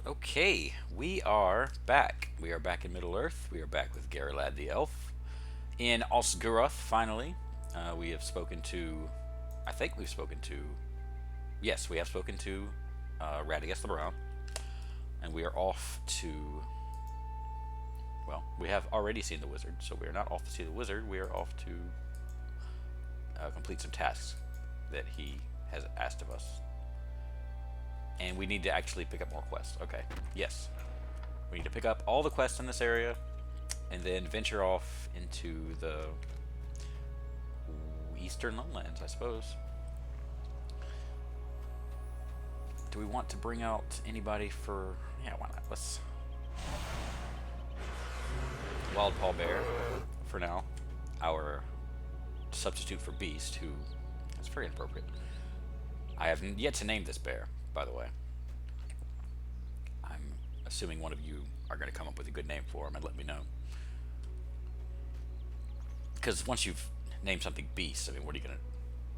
Okay, we are back. We are back in Middle Earth. We are back with Garrelad the Elf. In Osguroth, finally. We have spoken to. I think we've spoken to. Yes, we have spoken to Radius the Brown. And we are off to. Well, we have already seen the wizard, so we are not off to see the wizard. We are off to complete some tasks that he has asked of us. And we need to actually pick up more quests. Okay, yes. We need to pick up all the quests in this area and then venture off into the eastern lowlands, I suppose. Do we want to bring out anybody for... Yeah, why not? Let's... Wild Paw Bear, for now. Our substitute for Beast, who... That's very inappropriate. I have yet to name this bear, by the way. I'm assuming one of you are going to come up with a good name for him and let me know. Because once you've named something Beast, I mean, what are you going to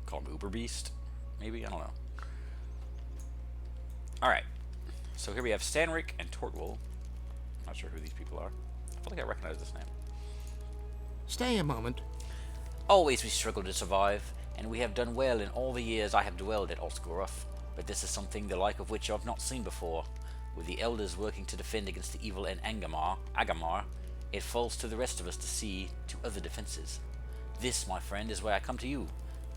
call him? Uber Beast? Maybe? I don't know. Alright. So here we have Stanric and Tortwell. Not sure who these people are. I feel like I recognize this name. Stay a moment. Always we struggle to survive, and we have done well in all the years I have dwelled at Osgoroth. But this is something the like of which I've not seen before. With the elders working to defend against the evil in Agamar, it falls to the rest of us to see to other defenses. This, my friend, is where I come to you.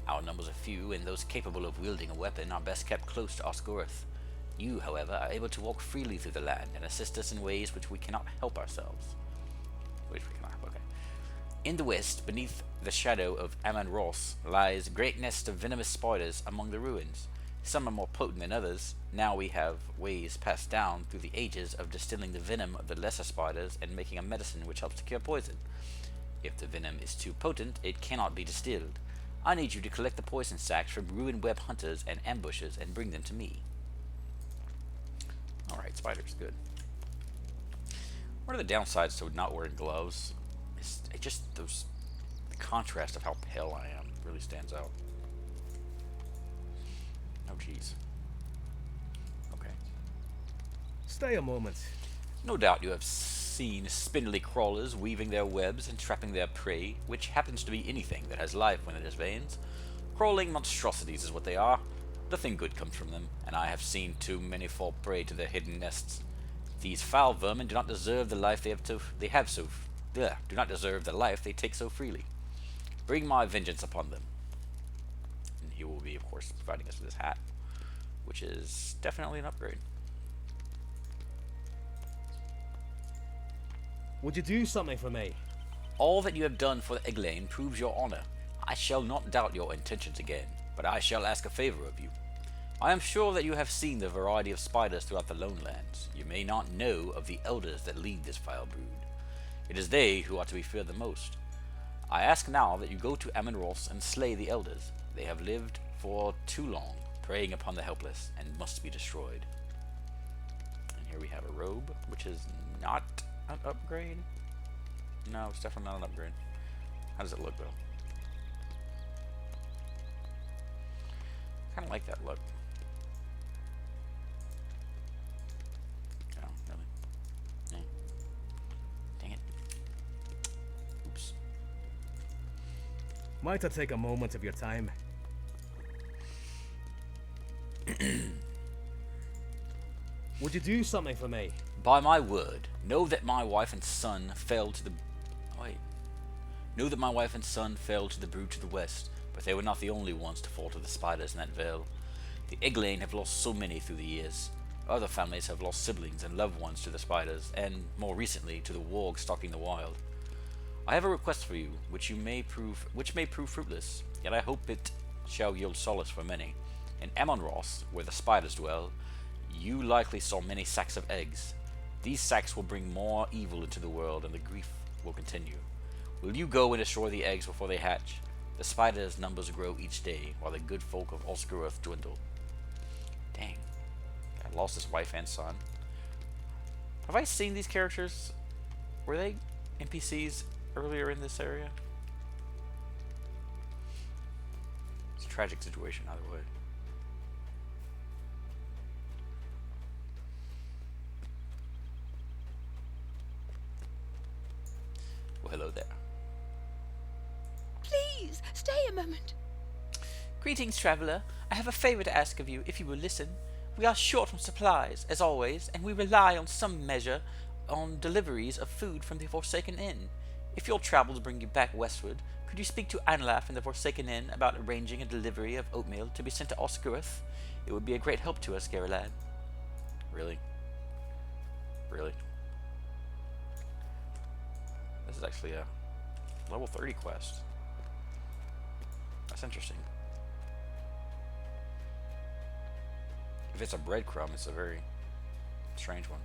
Our numbers are few, and those capable of wielding a weapon are best kept close to Osgoroth. You, however, are able to walk freely through the land and assist us in ways which we cannot help ourselves. Okay. In the west, beneath the shadow of Amon Ross, lies a great nest of venomous spiders among the ruins. Some are more potent than others. Now we have ways passed down through the ages of distilling the venom of the lesser spiders and making a medicine which helps to cure poison. If the venom is too potent, it cannot be distilled. I need you to collect the poison sacs from ruin web hunters and ambushers and bring them to me. Alright, spiders, good. What are the downsides to not wearing gloves? It just the contrast of how pale I am really stands out. Oh, jeez. Okay. Stay a moment. No doubt you have seen spindly crawlers weaving their webs and trapping their prey, which happens to be anything that has life when it has veins. Crawling monstrosities is what they are. Nothing good comes from them, and I have seen too many fall prey to their hidden nests. These foul vermin do not deserve the life do not deserve the life they take so freely. Bring my vengeance upon them. And he will be, of course, providing us with this hat, which is definitely an upgrade. Would you do something for me? All that you have done for Eglain proves your honor. I shall not doubt your intentions again, but I shall ask a favor of you. I am sure that you have seen the variety of spiders throughout the Lonelands. You may not know of the elders that lead this vile brood. It is they who are to be feared the most. I ask now that you go to Amon-Ross and slay the elders. They have lived for too long, preying upon the helpless, and must be destroyed. And here we have a robe, which is not an upgrade. No, it's definitely not an upgrade. How does it look, though? Kind of like that look. Oh, really? Yeah. Dang it. Oops. Might I take a moment of your time? Would you do something for me? By my word, know that my wife and son fell to the... Wait. Know that my wife and son fell to the brood to the west, but they were not the only ones to fall to the spiders in that vale. The Eglain have lost so many through the years. Other families have lost siblings and loved ones to the spiders, and, more recently, to the warg stalking the wild. I have a request for you, which may prove fruitless, yet I hope it shall yield solace for many. In Amon-Ross, where the spiders dwell, you likely saw many sacks of eggs. These sacks will bring more evil into the world, and the grief will continue. Will you go and destroy the eggs before they hatch? The spiders' numbers grow each day, while the good folk of Osgoroth dwindle. Dang. I lost his wife and son. Have I seen these characters? Were they NPCs earlier in this area? It's a tragic situation either way. stay a moment. Greetings, traveler. I have a favor to ask of you, if you will listen. We are short on supplies, as always, and we rely on some measure on deliveries of food from the Forsaken Inn. If your travels bring you back westward, could you speak to Anlaf in the Forsaken Inn about arranging a delivery of oatmeal to be sent to Oscaroth? It would be a great help to us, Garelad. Really? Really? This is actually a level 30 quest. That's interesting. If it's a breadcrumb, it's a very strange one.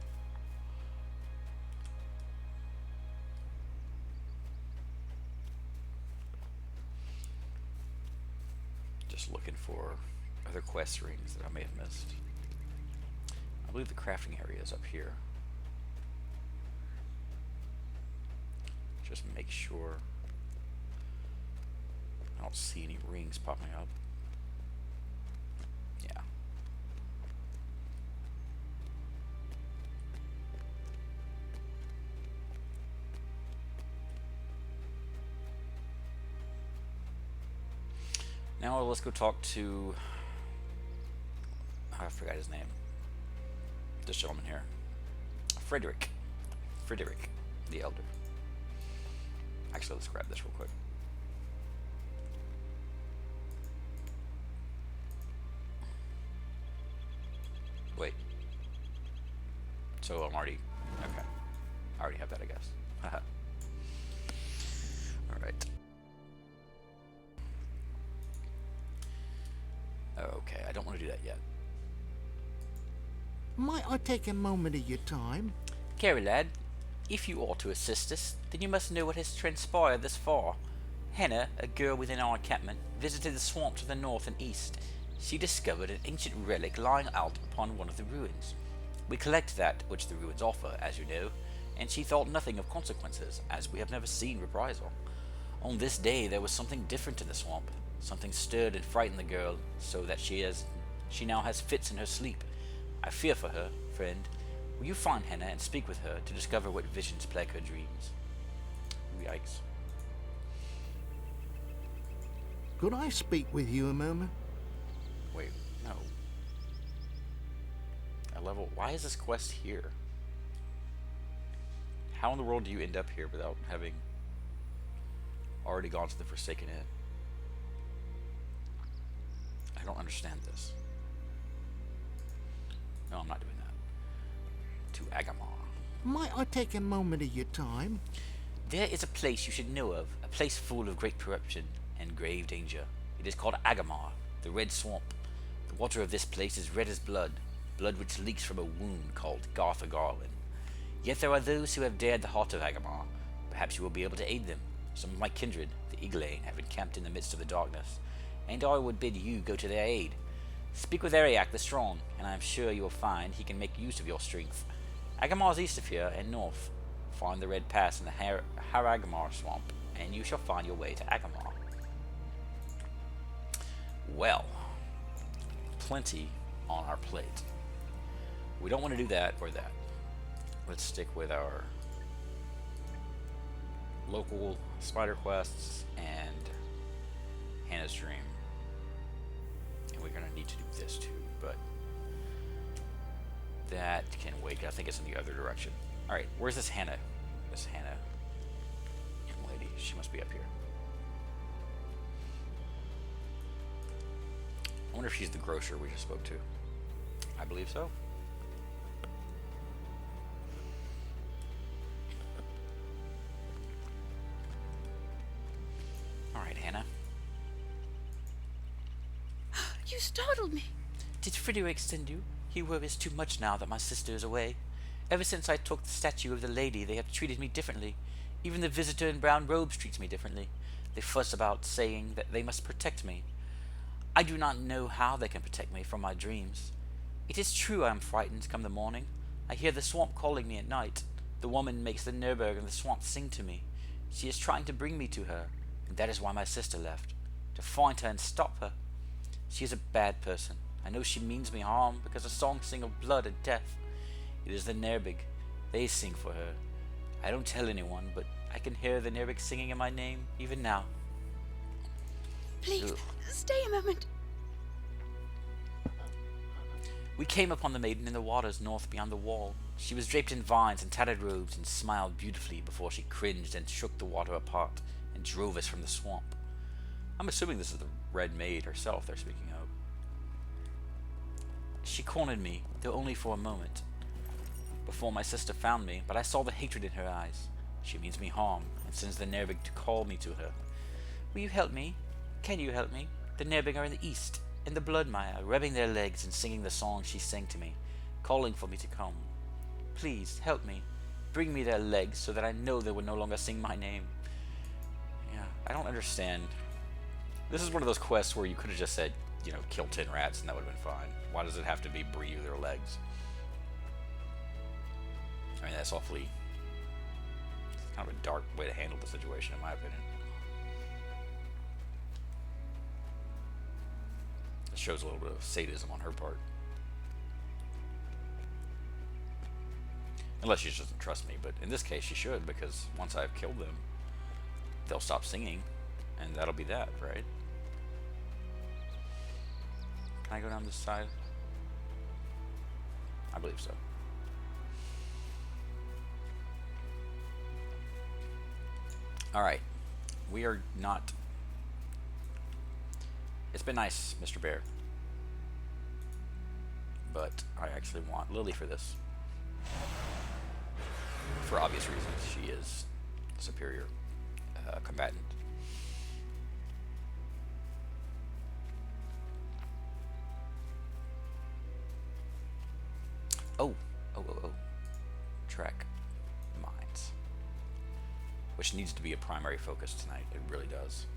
Just looking for other quest rings that I may have missed. I believe the crafting area is up here. Just make sure I don't see any rings popping up. Yeah. Now let's go talk to, I forgot his name. This gentleman here. Frederick the Elder. Actually, let's grab this real quick. Wait. So I'm already, okay. I already have that, I guess. Haha. Alright. Okay, I don't want to do that yet. Might I take a moment of your time? Garelad, if you are to assist us, then you must know what has transpired thus far. Hannah, a girl within our encampment, visited the swamp to the north and east. She discovered an ancient relic lying out upon one of the ruins. We collect that which the ruins offer, as you know, and she thought nothing of consequences, as we have never seen reprisal. On this day there was something different in the swamp. Something stirred and frightened the girl, so that she now has fits in her sleep. I fear for her, friend. Will you find Hannah and speak with her to discover what visions plague her dreams? Yikes. Could I speak with you a moment? Wait, no. Why is this quest here? How in the world do you end up here without having already gone to the Forsaken Inn? I don't understand this. No, I'm not doing that. To Agamar. Might I take a moment of your time? There is a place you should know of, a place full of great corruption and grave danger. It is called Agamar, the Red Swamp. The water of this place is red as blood, blood which leaks from a wound called Gartha Garwin. Yet there are those who have dared the heart of Agamar. Perhaps you will be able to aid them. Some of my kindred, the Iglain, have encamped in the midst of the darkness, and I would bid you go to their aid. Speak with Ariak the Strong, and I am sure you will find he can make use of your strength. Agamar is east of here and north. Find the Red Pass in the Haragamar Swamp, and you shall find your way to Agamar. Well, plenty on our plate. We don't want to do that or that. Let's stick with our local spider quests and Hannah's Dream. And we're going to need to do this too, but that can wait. I think it's in the other direction. Alright, where's this Hannah? This Hannah young lady. She must be up here. I wonder if she's the grocer we just spoke to. I believe so. Alright, Hannah. You startled me. Did Frederick send you? He worries too much now that my sister is away. Ever since I took the statue of the lady, they have treated me differently. Even the visitor in brown robes treats me differently. They fuss about, saying that they must protect me. I do not know how they can protect me from my dreams. It is true I am frightened come the morning. I hear the swamp calling me at night. The woman makes the Nurburg and the swamp sing to me. She is trying to bring me to her, and that is why my sister left. To find her and stop her. She is a bad person. I know she means me harm, because the songs sing of blood and death. It is the Nerbig. They sing for her. I don't tell anyone, but I can hear the Nerbig singing in my name, even now. Please, Ugh. stay a moment. We came upon the maiden in the waters north beyond the wall. She was draped in vines and tattered robes and smiled beautifully before she cringed and shook the water apart and drove us from the swamp. I'm assuming this is the Red Maid herself they're speaking of. She cornered me, though only for a moment, before my sister found me, but I saw the hatred in her eyes. She means me harm, and sends the Nerbig to call me to her. Will you help me? Can you help me? The Nerbig are in the east, in the Bloodmire, rubbing their legs and singing the song she sang to me, calling for me to come. Please, help me. Bring me their legs so that I know they will no longer sing my name. Yeah, I don't understand. This is one of those quests where you could have just said, you know, kill 10 rats and that would have been fine. Why does it have to be bring you their legs? I mean, that's awfully kind of a dark way to handle the situation, in my opinion. It shows a little bit of sadism on her part. Unless she just doesn't trust me, but in this case she should, because once I've killed them, they'll stop singing, and that'll be that, right? Can I go down this side? I believe so. Alright. We are not... It's been nice, Mr. Bear. But I actually want Lily for this. For obvious reasons. She is a superior combatant. Oh. Track mines. Which needs to be a primary focus tonight. It really does.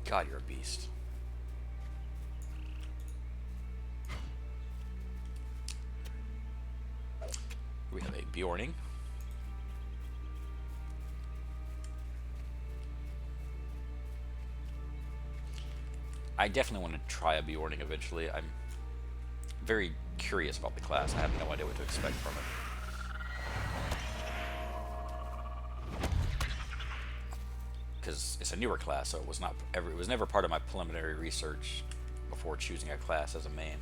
God, you're a beast. We have a Bjorning. I definitely want to try a Bjorning eventually. I'm very curious about the class. I have no idea what to expect from it. Because it's a newer class, so it was never part of my preliminary research before choosing a class as a main.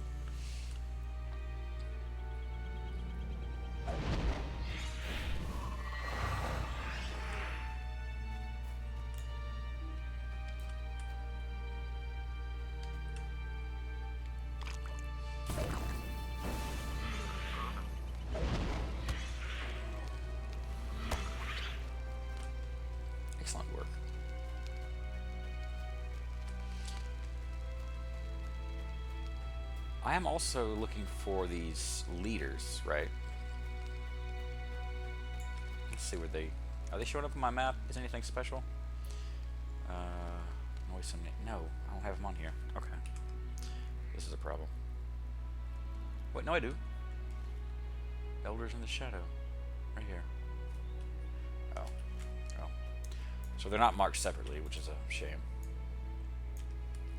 Excellent work. I am also looking for these leaders, right? Let's see where are they showing up on my map? Is anything special? No, I don't have them on here. Okay. This is a problem. Wait, no I do. Elders in the Shadow. Right here. Oh. So they're not marked separately, which is a shame.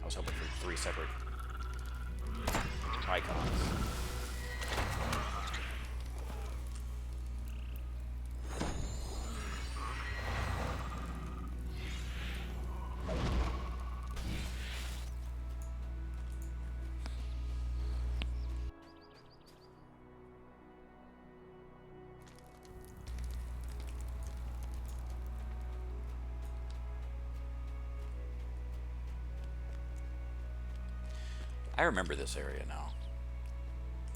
I was hoping for 3 separate icons. I remember this area now.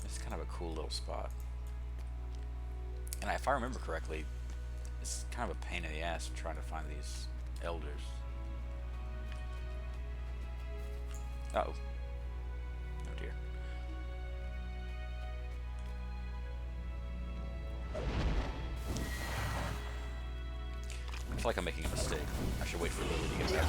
It's kind of a cool little spot. And if I remember correctly, it's kind of a pain in the ass trying to find these elders. Uh-oh. Oh dear. I feel like I'm making a mistake. I should wait for Lily to get back.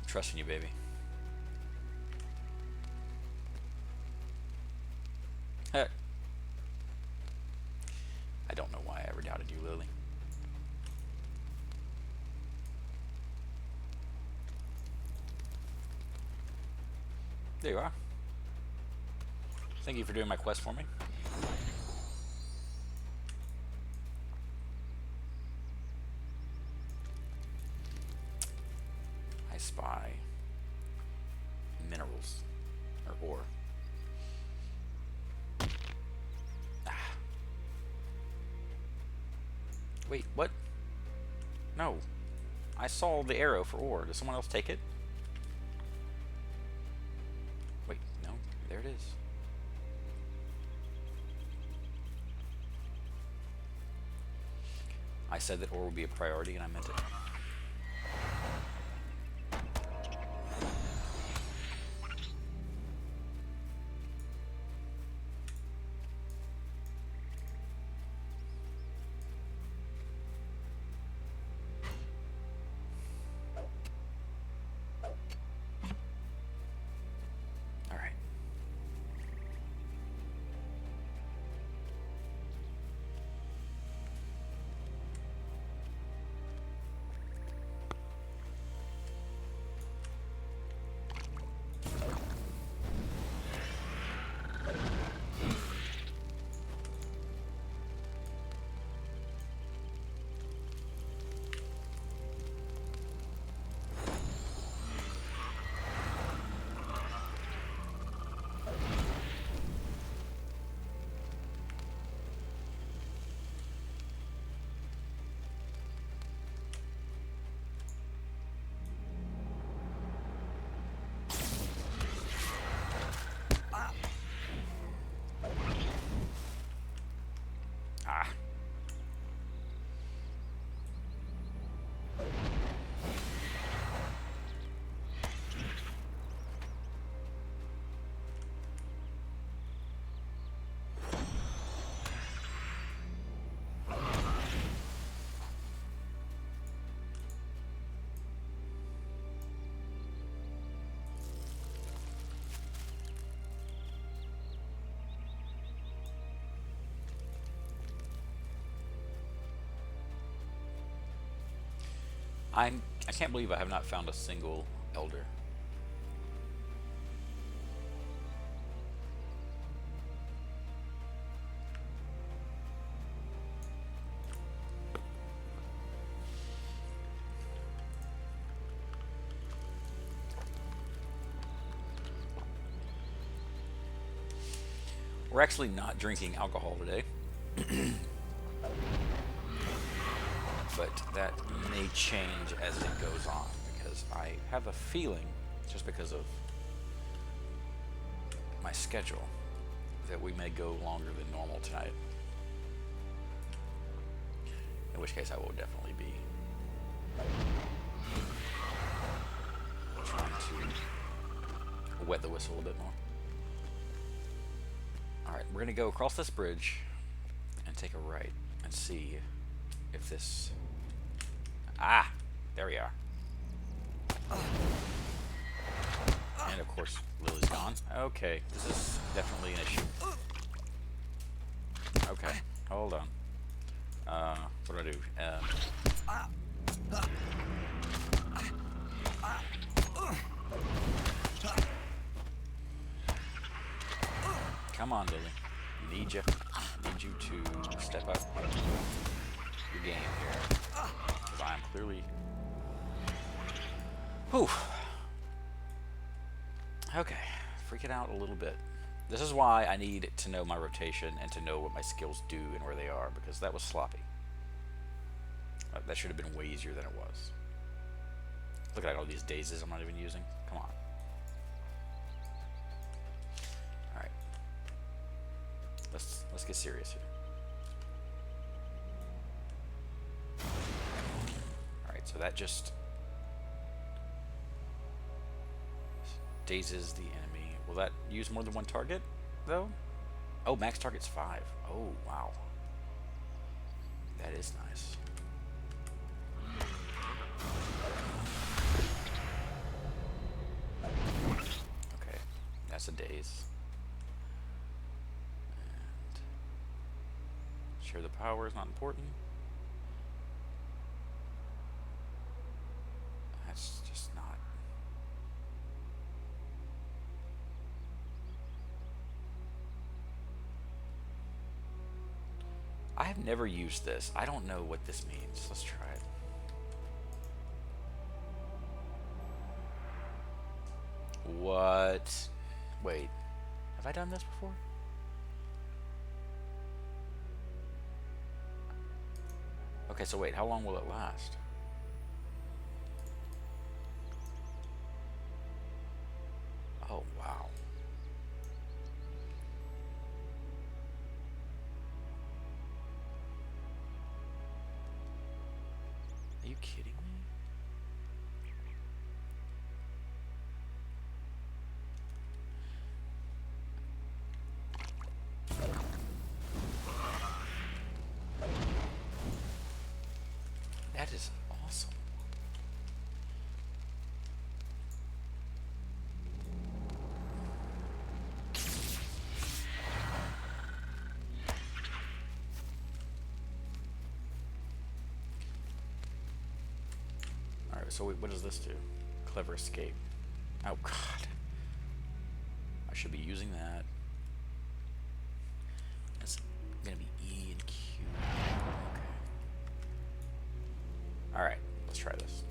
Trusting you, baby. I don't know why I ever doubted you, Lily. There you are. Thank you for doing my quest for me. I spy minerals or ore. Ah. Wait, what? No. I saw the arrow for ore. Does someone else take it? Wait, no. There it is. I said that ore would be a priority, and I meant it. All right. Ah. I can't believe I have not found a single elder. We're actually not drinking alcohol today. But that may change as it goes on, because I have a feeling, just because of my schedule, that we may go longer than normal tonight. In which case I will definitely be trying to wet the whistle a bit more. Alright, we're going to go across this bridge and take a right and see if this... Ah! There we are. And of course, Lily's gone. Okay, this is definitely an issue. Okay, hold on. What do I do? Come on, Lily. Need you to step up your game here. Because I'm clearly... Whew. Okay, freaking out a little bit. This is why I need to know my rotation and to know what my skills do and where they are, because that was sloppy. That should have been way easier than it was. Look at all these dazes I'm not even using. Come on. Alright. Let's get serious here. Alright, so that just dazes the enemy. Will that use more than one target, though? Oh, max target's 5. Oh, wow. That is nice. Okay, that's a daze. Share the power is not important. That's just not. I have never used this. I don't know what this means. Let's try it. What? Wait. Have I done this before? Okay, so wait, how long will it last? Oh, wow. Are you kidding me? That is awesome. Alright, so wait, what does this do? Clever escape. Oh god. I should be using that. That's gonna be E and Q. Okay. Alright, let's try this.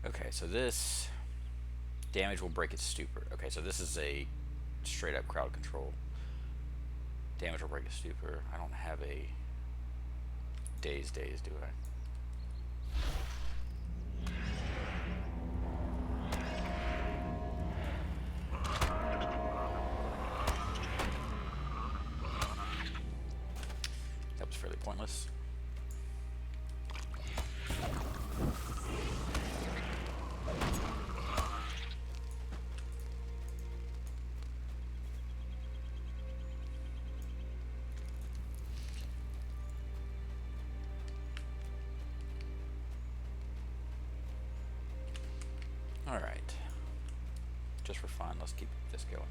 Okay, so this damage will break its stupor. Okay, so this is a straight up crowd control. Damage will break its stupor. I don't have a daze, do I? That was fairly pointless. Alright. Just for fun, let's keep this going.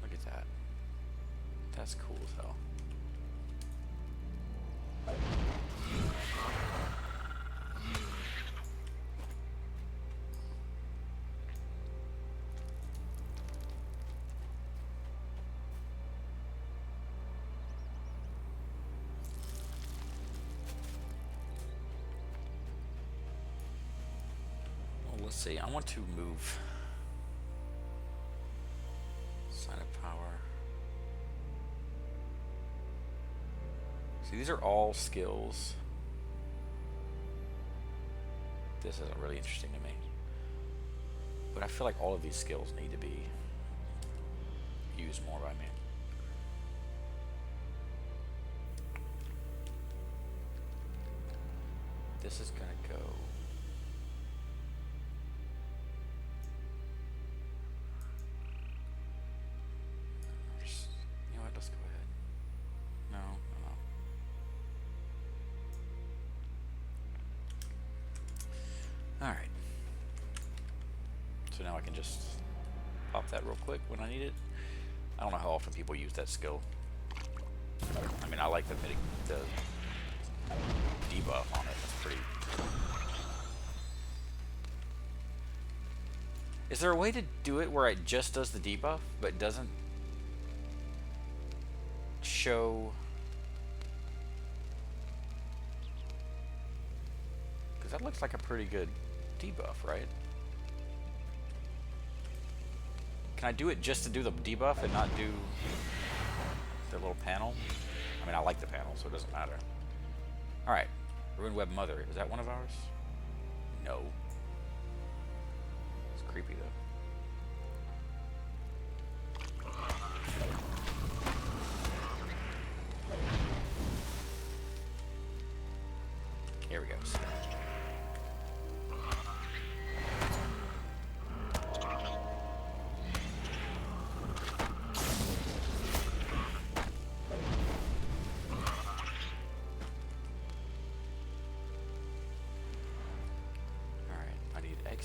Look at that. That's cool as hell. Let's see, I want to move sign of power. See, these are all skills. This isn't really interesting to me. But I feel like all of these skills need to be used more by me. This is gonna go. You know what? Let's go ahead. No. All right. So now I can just pop that real quick when I need it. I don't know how often people use that skill. I mean, I like the debuff on it. That's pretty. Is there a way to do it where it just does the debuff, but doesn't show? Because that looks like a pretty good debuff, right? Can I do it just to do the debuff and not do the little panel? I mean, I like the panel, so it doesn't matter. Alright. Ruined Web Mother. Is that one of ours? No. It's creepy, though. Here we go.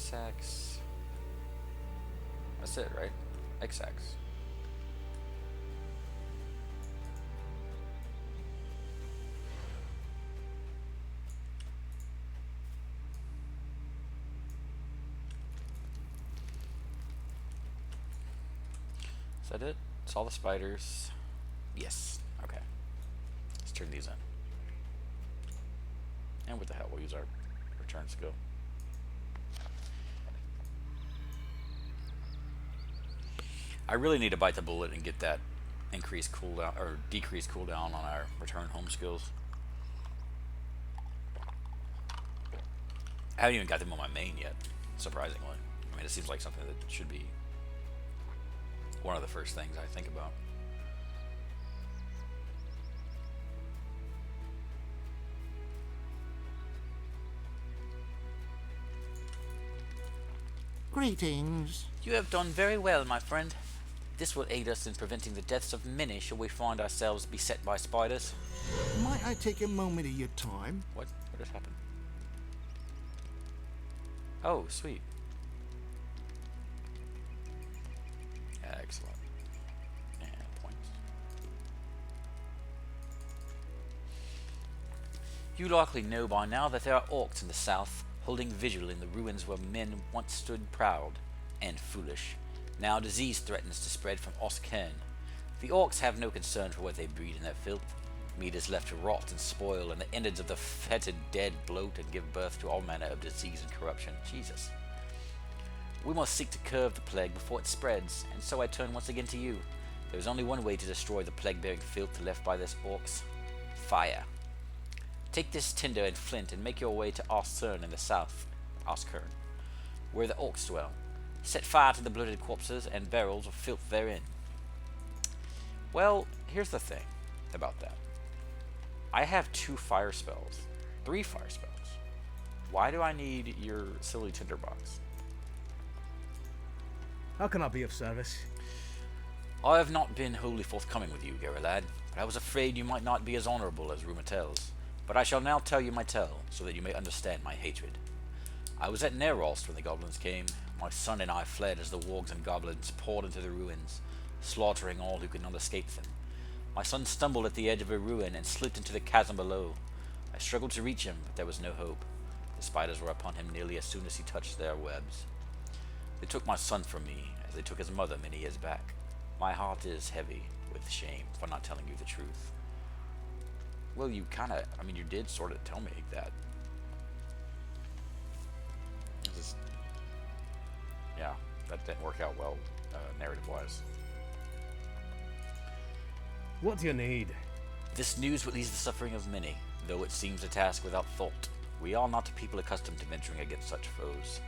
XX. That's it, right? XX. Is that it? It's all the spiders. Yes. Okay. Let's turn these in. And what the hell? We'll use our return skill. I really need to bite the bullet and get that increased cooldown or decreased cooldown on our return home skills. I haven't even got them on my main yet, surprisingly. I mean, it seems like something that should be one of the first things I think about. Greetings. You have done very well, my friend. This will aid us in preventing the deaths of many should we find ourselves beset by spiders. Might I take a moment of your time? What just happened? Oh, sweet. Excellent. And points. You likely know by now that there are orcs in the south, holding vigil in the ruins where men once stood proud and foolish. Now disease threatens to spread from Oskern. The orcs have no concern for what they breed in their filth. Meat is left to rot and spoil, and the innards of the fetid dead bloat and give birth to all manner of disease and corruption. Jesus. We must seek to curb the plague before it spreads, and so I turn once again to you. There is only one way to destroy the plague-bearing filth left by this orcs. Fire. Take this tinder and flint and make your way to Oskern in the south, Oskern, where the orcs dwell. Set fire to the bloated corpses and barrels of filth therein. Well, here's the thing about that. I have 2 fire spells. 3 fire spells. Why do I need your silly tinderbox? How can I be of service? I have not been wholly forthcoming with you, Geralad, but I was afraid you might not be as honorable as rumor tells. But I shall now tell you my tale, so that you may understand my hatred. I was at Nerost when the goblins came. My son and I fled as the wargs and goblins poured into the ruins, slaughtering all who could not escape them. My son stumbled at the edge of a ruin and slipped into the chasm below. I struggled to reach him, but there was no hope. The spiders were upon him nearly as soon as he touched their webs. They took my son from me, as they took his mother many years back. My heart is heavy with shame for not telling you the truth. Well, you did sort of tell me that. Yeah, that didn't work out well, narrative-wise. What do you need? This news will ease the suffering of many, though it seems a task without thought. We are not a people accustomed to venturing against such foes.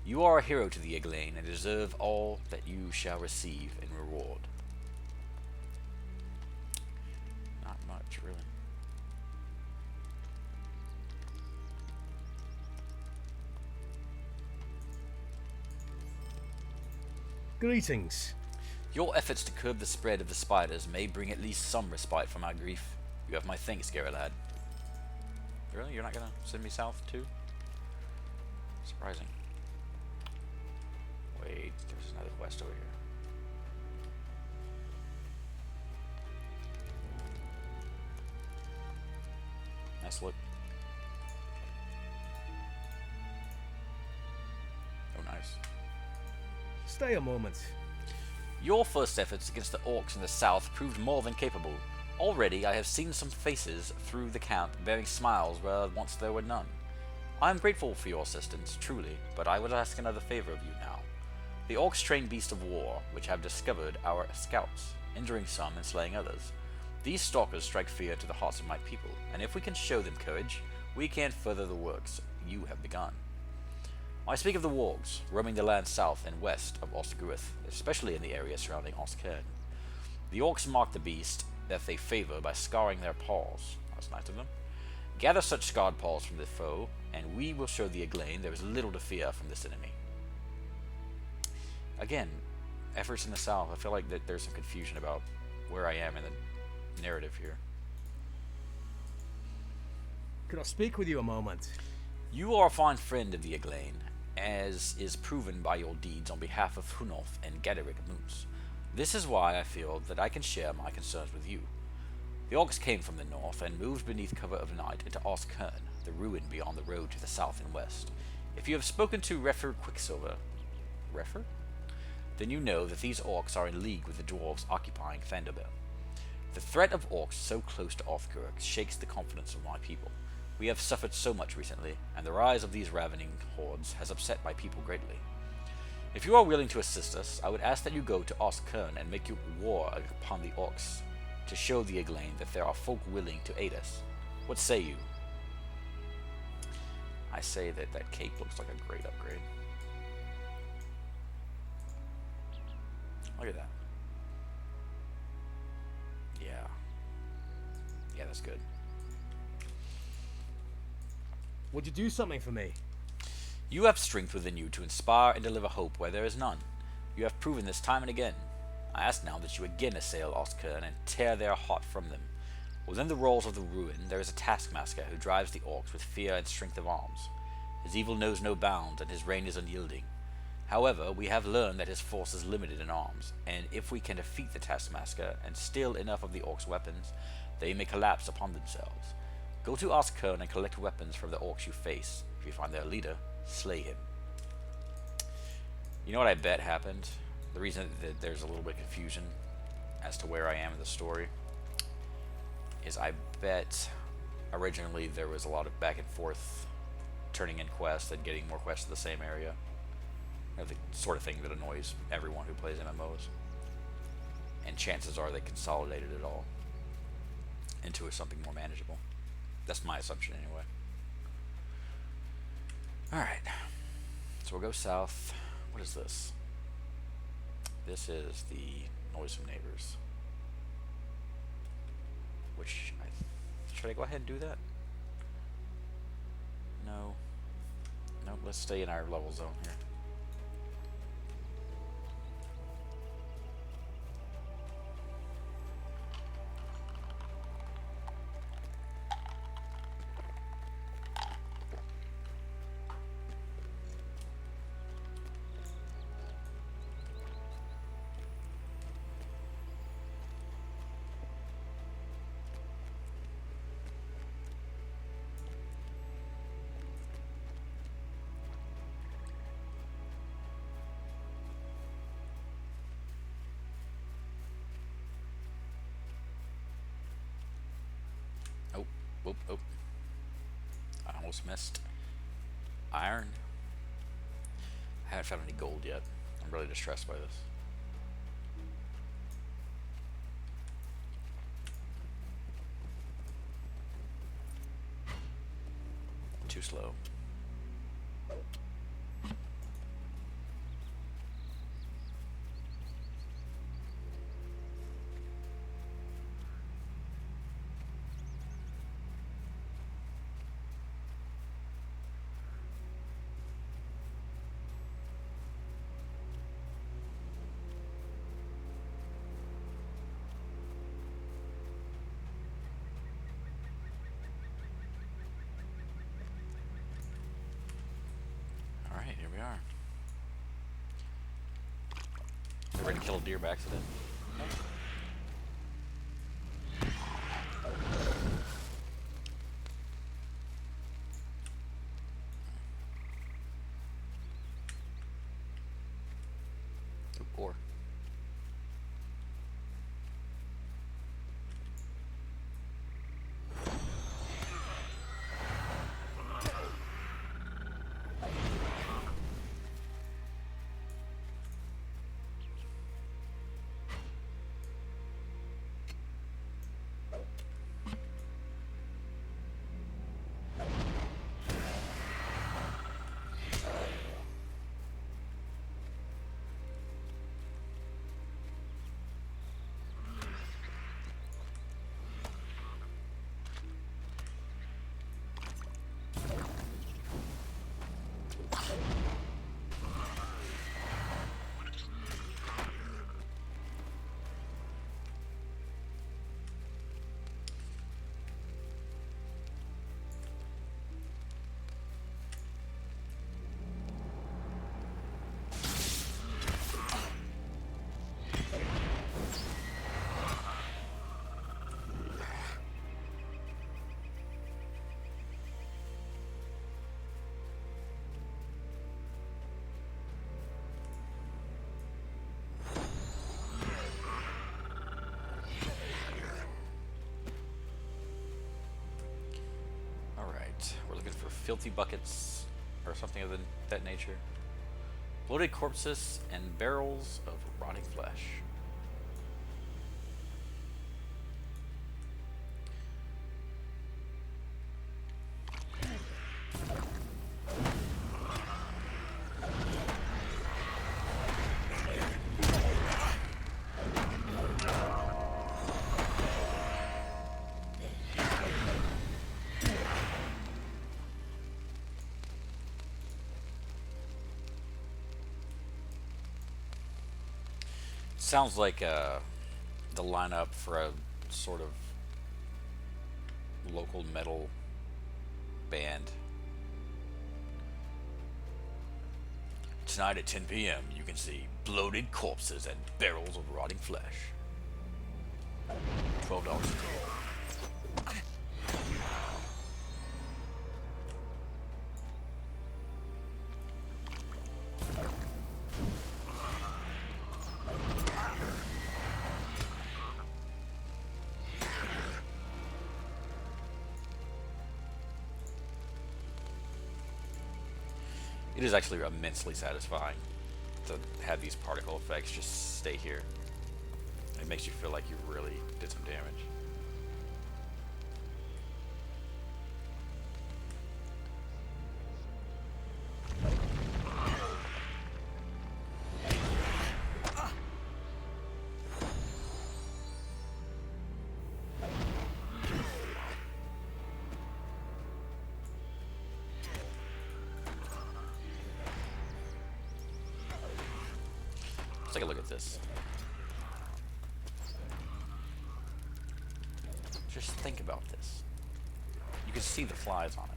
You are a hero to the Eglain, and deserve all that you shall receive in reward. Not much, really. Greetings. Your efforts to curb the spread of the spiders may bring at least some respite from our grief. You have my thanks, Geralad. Really? You're not gonna send me south, too? Surprising. Wait, there's another quest over here. Nice look. Oh, nice. Stay a moment. Your first efforts against the orcs in the south proved more than capable. Already I have seen some faces through the camp bearing smiles where once there were none. I am grateful for your assistance, truly, but I would ask another favor of you now. The orcs train beasts of war, which have discovered our scouts, injuring some and slaying others. These stalkers strike fear to the hearts of my people, and if we can show them courage, we can further the works you have begun. I speak of the wargs, roaming the land south and west of Osgruth, especially in the area surrounding Oskern. The orcs mark the beast that they favor by scarring their paws. That's nice of them. Gather such scarred paws from the foe, and we will show the Eglain there is little to fear from this enemy. Again, efforts in the south. I feel like that there's some confusion about where I am in the narrative here. Could I speak with you a moment? You are a fine friend of the Eglain, as is proven by your deeds on behalf of Hunolf and Gaderick Moose. This is why I feel that I can share my concerns with you. The orcs came from the north and moved beneath cover of night into Oskern, the ruin beyond the road to the south and west. If you have spoken to Refer Quicksilver, Refer? Then you know that these orcs are in league with the dwarves occupying Fanderbell. The threat of orcs so close to Othgurk shakes the confidence of my people. We have suffered so much recently, and the rise of these ravening hordes has upset my people greatly. If you are willing to assist us, I would ask that you go to Oskern and make your war upon the orcs, to show the Eglain that there are folk willing to aid us. What say you? I say that that cape looks like a great upgrade. Look at that. Yeah. Yeah, that's good. Would you do something for me? You have strength within you to inspire and deliver hope where there is none. You have proven this time and again. I ask now that you again assail Oskern and tear their heart from them. Within the walls of the ruin there is a taskmaster who drives the orcs with fear and strength of arms. His evil knows no bounds, and his reign is unyielding. However, we have learned that his force is limited in arms, and if we can defeat the taskmaster and steal enough of the orcs' weapons, they may collapse upon themselves. Go to Oskern and collect weapons from the orcs you face. If you find their leader, slay him. You know what I bet happened? The reason that there's a little bit of confusion as to where I am in the story is I bet originally there was a lot of back and forth turning in quests and getting more quests to the same area. You know, the sort of thing that annoys everyone who plays MMOs. And chances are they consolidated it all into something more manageable. That's my assumption anyway. Alright. So we'll go south. What is this? This is the Noisome Neighbors. Which, should I go ahead and do that? No. Nope, let's stay in our level zone here. Oh. I almost missed. Iron. I haven't found any gold yet. I'm really distressed by this. Too slow. Alright, here we are. You ready to kill a deer by accident? Nope. Or filthy buckets, or something of that nature. Bloated corpses and barrels of rotting flesh. Sounds like the lineup for a sort of local metal band. Tonight at 10 p.m. you can see bloated corpses and barrels of rotting flesh. $12. It is actually immensely satisfying to have these particle effects just stay here. It makes you feel like you really did some damage. Let's take a look at this. Just think about this. You can see the flies on it.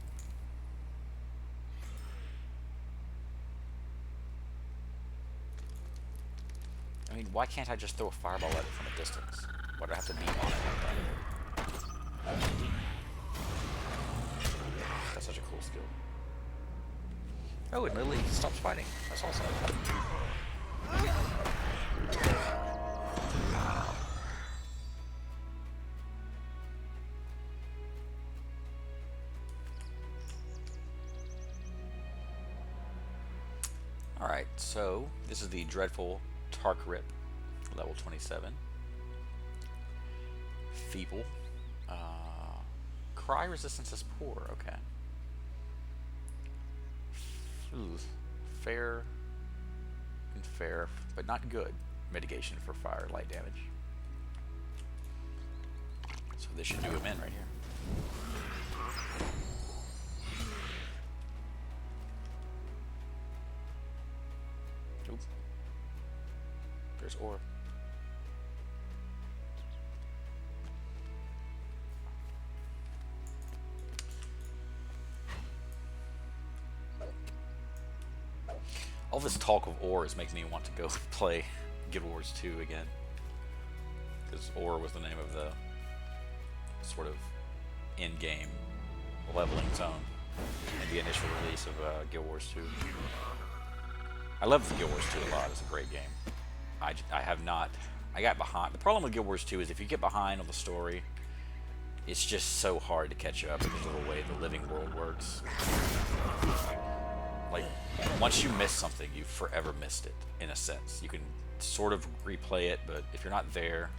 I mean, why can't I just throw a fireball at it from a distance? Why do I have to beat on it? That's such a cool skill. Oh, and Lily stops fighting. That's awesome. Alright, so this is the Dreadful Tark Rip, level 27. Feeble. Cry resistance is poor, okay. Ooh, fair and fair, but not good. Mitigation for fire light damage. So this should do him in right here. Oop. There's ore. All this talk of ore is making me want to go play Guild Wars 2 again. Because ore was the name of the sort of in-game leveling zone in the initial release of Guild Wars 2. I love Guild Wars 2 a lot. It's a great game. I have not... I got behind. The problem with Guild Wars 2 is if you get behind on the story, it's just so hard to catch up because of the way the living world works. Like, once you miss something, you've forever missed it, in a sense. You can sort of replay it, but if you're not there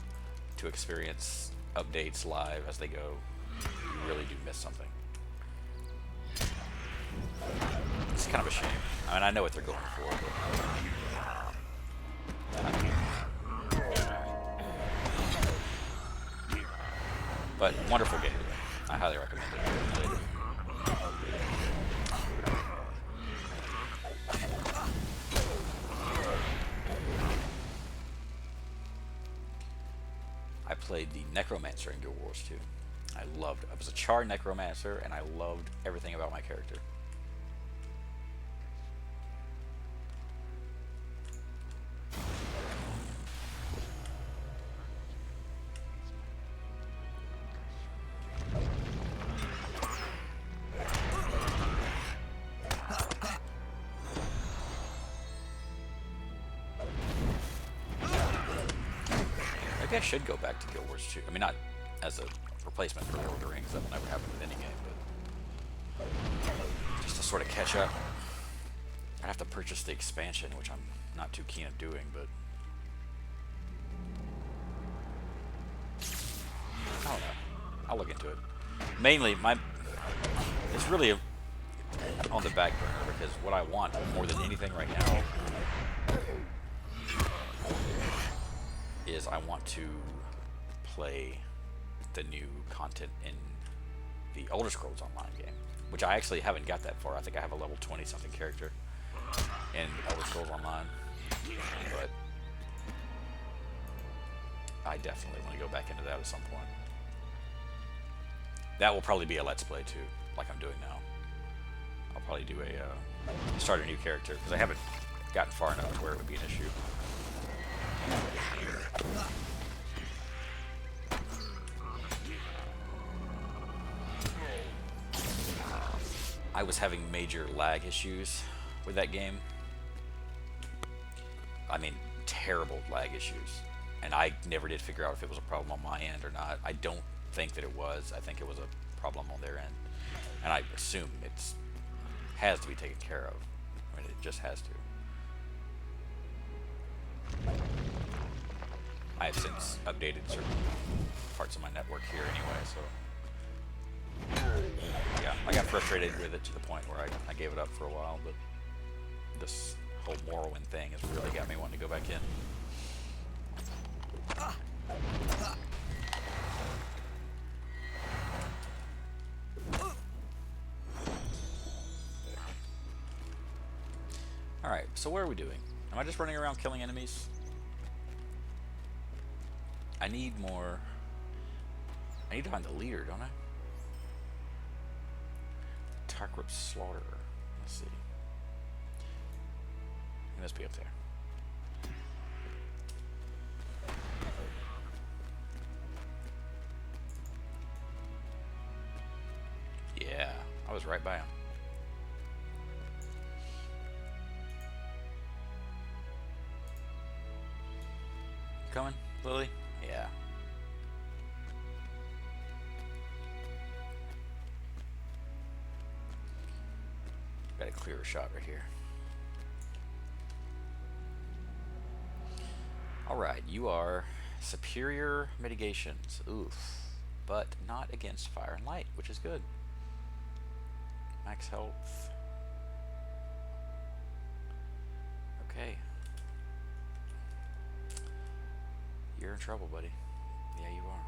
to experience updates live as they go, you really do miss something. It's kind of a shame. I mean, I know what they're going for, but wonderful game. I highly recommend it. I played the Necromancer in Guild Wars 2. I was a Char Necromancer, and I loved everything about my character. Maybe I should go back to Guild Wars 2. I mean, not as a replacement for Lord of the Rings. That will never happen with any game, but just to sort of catch up. I have to purchase the expansion, which I'm not too keen on doing, but I don't know. I'll look into it. Mainly, it's really on the back burner because what I want more than anything right now is I want to play the new content in the Elder Scrolls Online game, which I actually haven't got that far. I think I have a level 20 something character in Elder Scrolls Online, but I definitely want to go back into that at some point. That will probably be a Let's Play too, like I'm doing now. I'll probably do a start a new character because I haven't gotten far enough to where it would be an issue. I was having major lag issues with that game. I mean, terrible lag issues. And I never did figure out if it was a problem on my end or not. I don't think that it was. I think it was a problem on their end. And I assume it has to be taken care of. I mean, it just has to. I have since updated certain parts of my network here anyway, so yeah, I got frustrated with it to the point where I gave it up for a while, but this whole Morrowind thing has really got me wanting to go back in. Alright, so what are we doing? Am I just running around killing enemies? I need more... I need to find the leader, don't I? Tarkrip Slaughterer. Let's see. He must be up there. Yeah, I was right by him. Coming, Lily? Yeah. Got a clearer shot right here. Alright, you are superior mitigations. Oof. But not against fire and light, which is good. Max health. Okay. You're in trouble, buddy. Yeah, you are.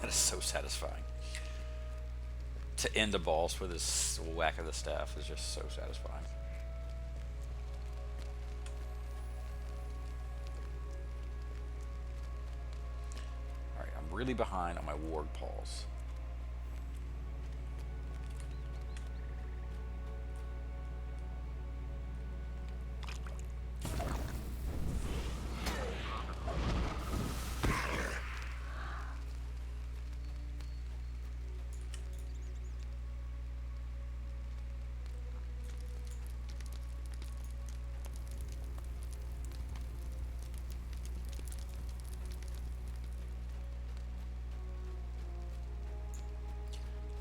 That is so satisfying. To end a boss with this whack of the staff is just so satisfying. Alright, I'm really behind on my ward pulls.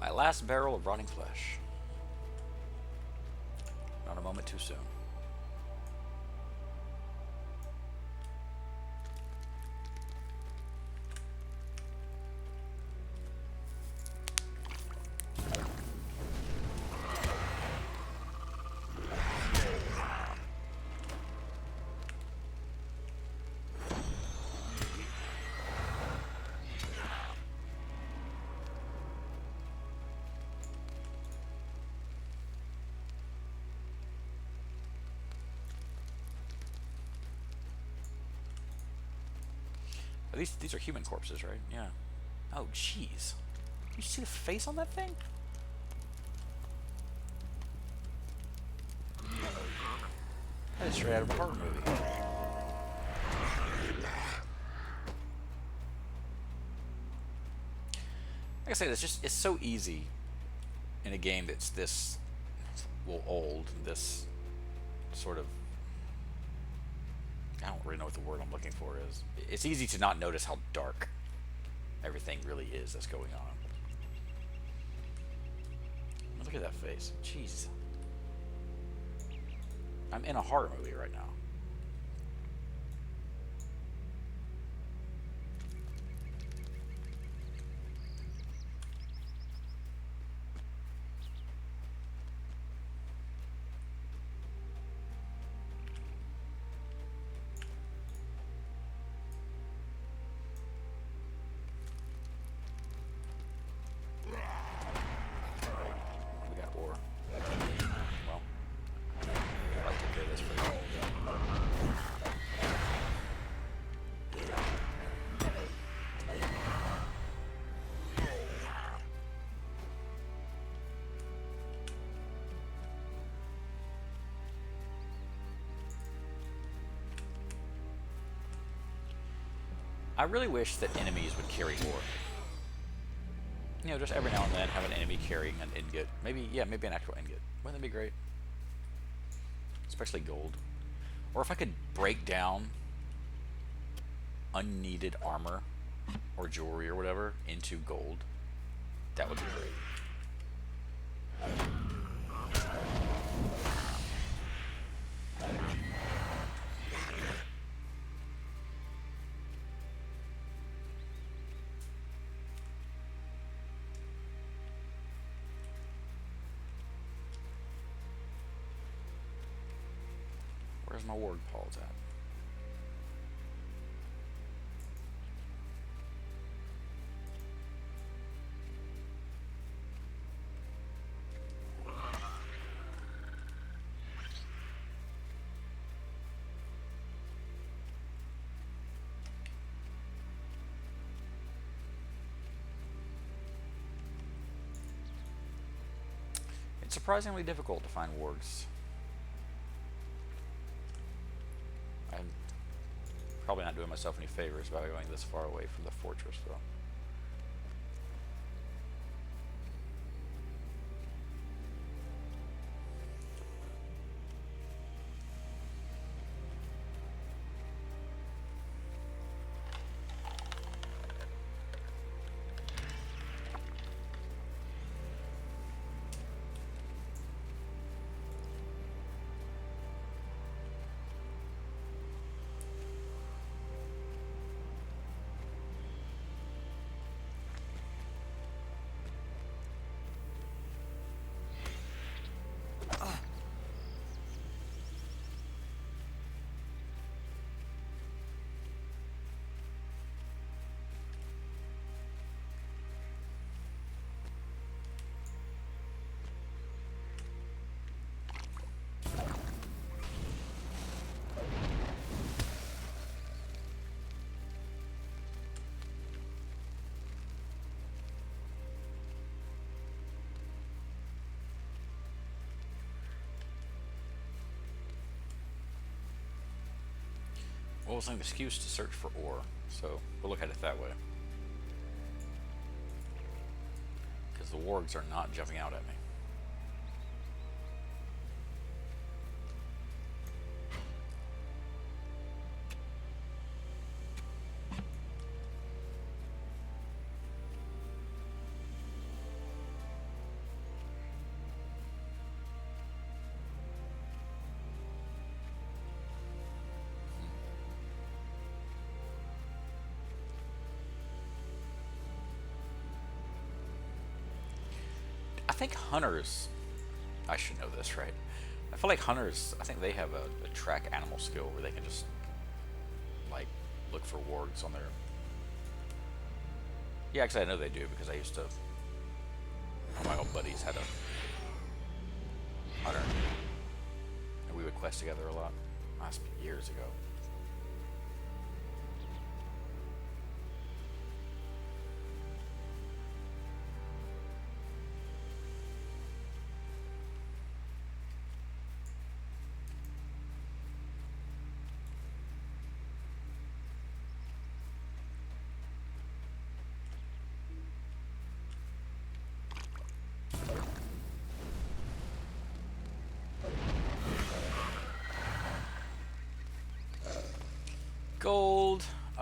My last barrel of rotting flesh. Not a moment too soon. These are human corpses, right? Yeah. Oh, jeez. You see the face on that thing? That is straight out of a horror movie. Like I said, it's so easy in a game that's this well, old. This sort of, I don't really know what the word I'm looking for is. It's easy to not notice how dark everything really is that's going on. Look at that face. Jeez. I'm in a horror movie right now. We got ore. Well, I'll take care of this first. I really wish that enemies would carry ore. You know, just every now and then have an enemy carrying an ingot. Maybe, yeah, maybe an actual ingot. Wouldn't that be great? Especially gold. Or if I could break down unneeded armor or jewelry or whatever into gold, that would be great. Where's my warg paws at? It's surprisingly difficult to find wargs. I'm probably not doing myself any favors by going this far away from the fortress, though. Well, it's an excuse to search for ore, so we'll look at it that way. Because the wargs are not jumping out at me. I think hunters, I should know this, right? I feel like hunters, I think they have a track animal skill where they can just, like, look for wargs on their... Yeah, actually I know they do, because I used to... One of my old buddies had a hunter, and we would quest together a lot. Must be years ago.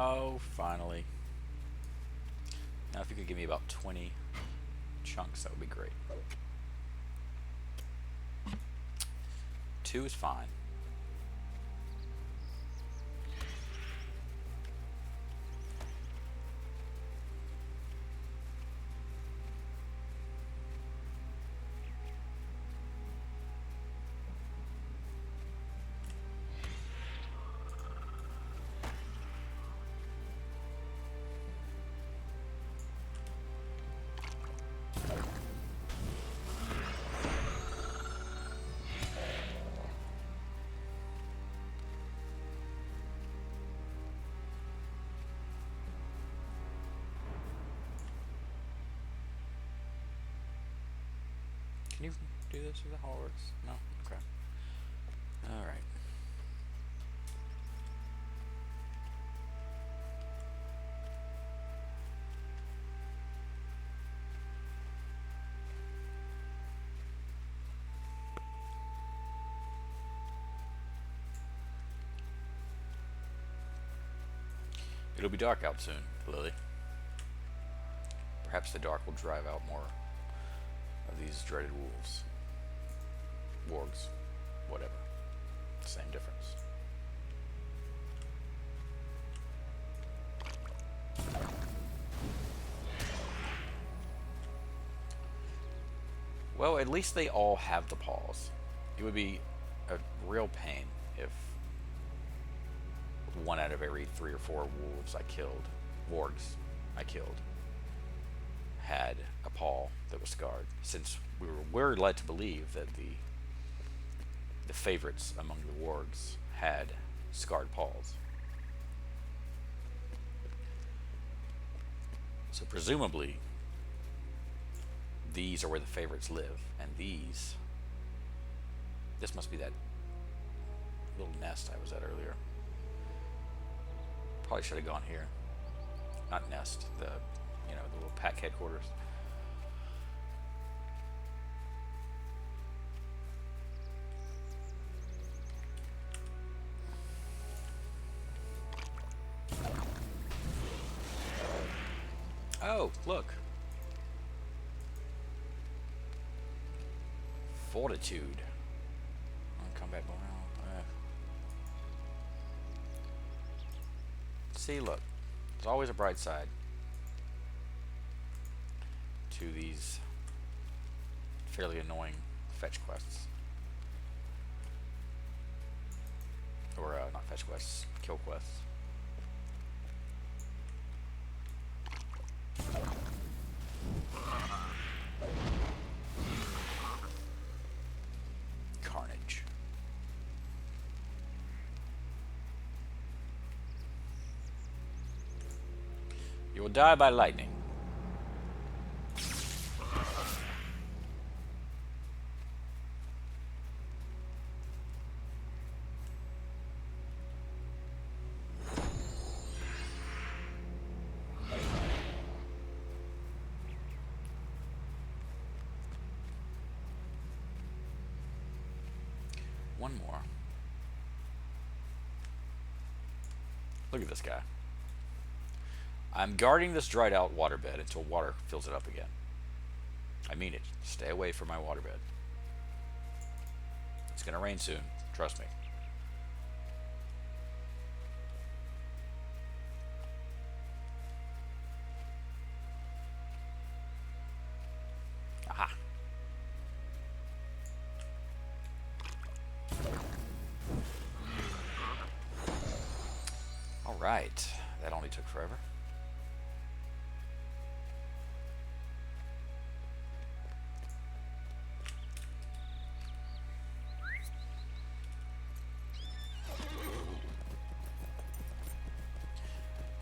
Oh, finally. Now if you could give me about 20 chunks, that would be great. 2 is fine. Can you do this? Is that how it works? No? Okay. Alright. It'll be dark out soon, Lily. Perhaps the dark will drive out more of these dreaded wolves. Wargs. Whatever. Same difference. Well, at least they all have the paws. It would be a real pain if 1 out of every 3 or 4 wolves I killed, wargs I killed, had a paw that was scarred, since we're led to believe that the favorites among the wargs had scarred paws. So presumably these are where the favorites live, and this must be that little nest I was at earlier. Probably should have gone here. Not nest, the little pack headquarters. Oh, look. Fortitude. Combat morale. See, look. There's always a bright side to these fairly annoying fetch quests. Or, not fetch quests, kill quests. Carnage. You will die by lightning. One more. Look at this guy. I'm guarding this dried out waterbed until water fills it up again. I mean it. Stay away from my waterbed. It's gonna rain soon. Trust me. Aha. Alright. That only took forever.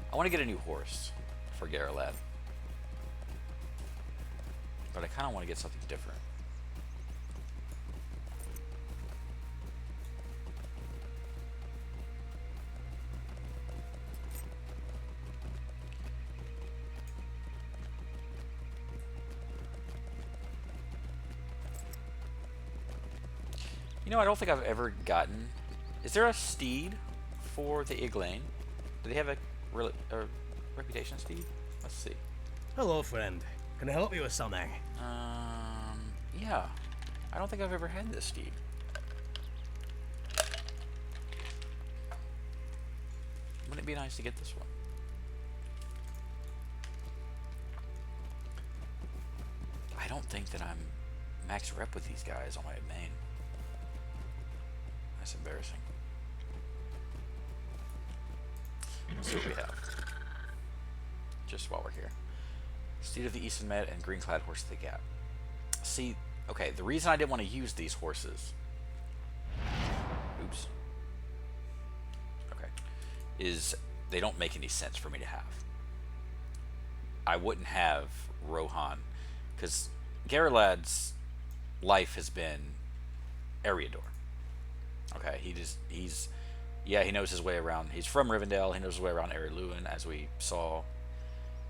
I want to get a new horse for Garrelad, but I kind of want to get something different. You know, I don't think I've ever gotten... Is there a steed for the Iglane? Do they have a reputation, Steve? Let's see. Hello, friend. Can I help you with something? Yeah. I don't think I've ever had this, Steve. Wouldn't it be nice to get this one? I don't think that I'm max rep with these guys on my main. That's embarrassing. Let's see what we have. Just while we're here. Steed of the Eastern Med and Green-clad Horse of the Gap. See, okay, the reason I didn't want to use these horses... Oops. Okay. Is they don't make any sense for me to have. I wouldn't have Rohan, because Garalad's life has been Eriador. Okay, yeah, he knows his way around. He's from Rivendell. He knows his way around Eriluin, as we saw.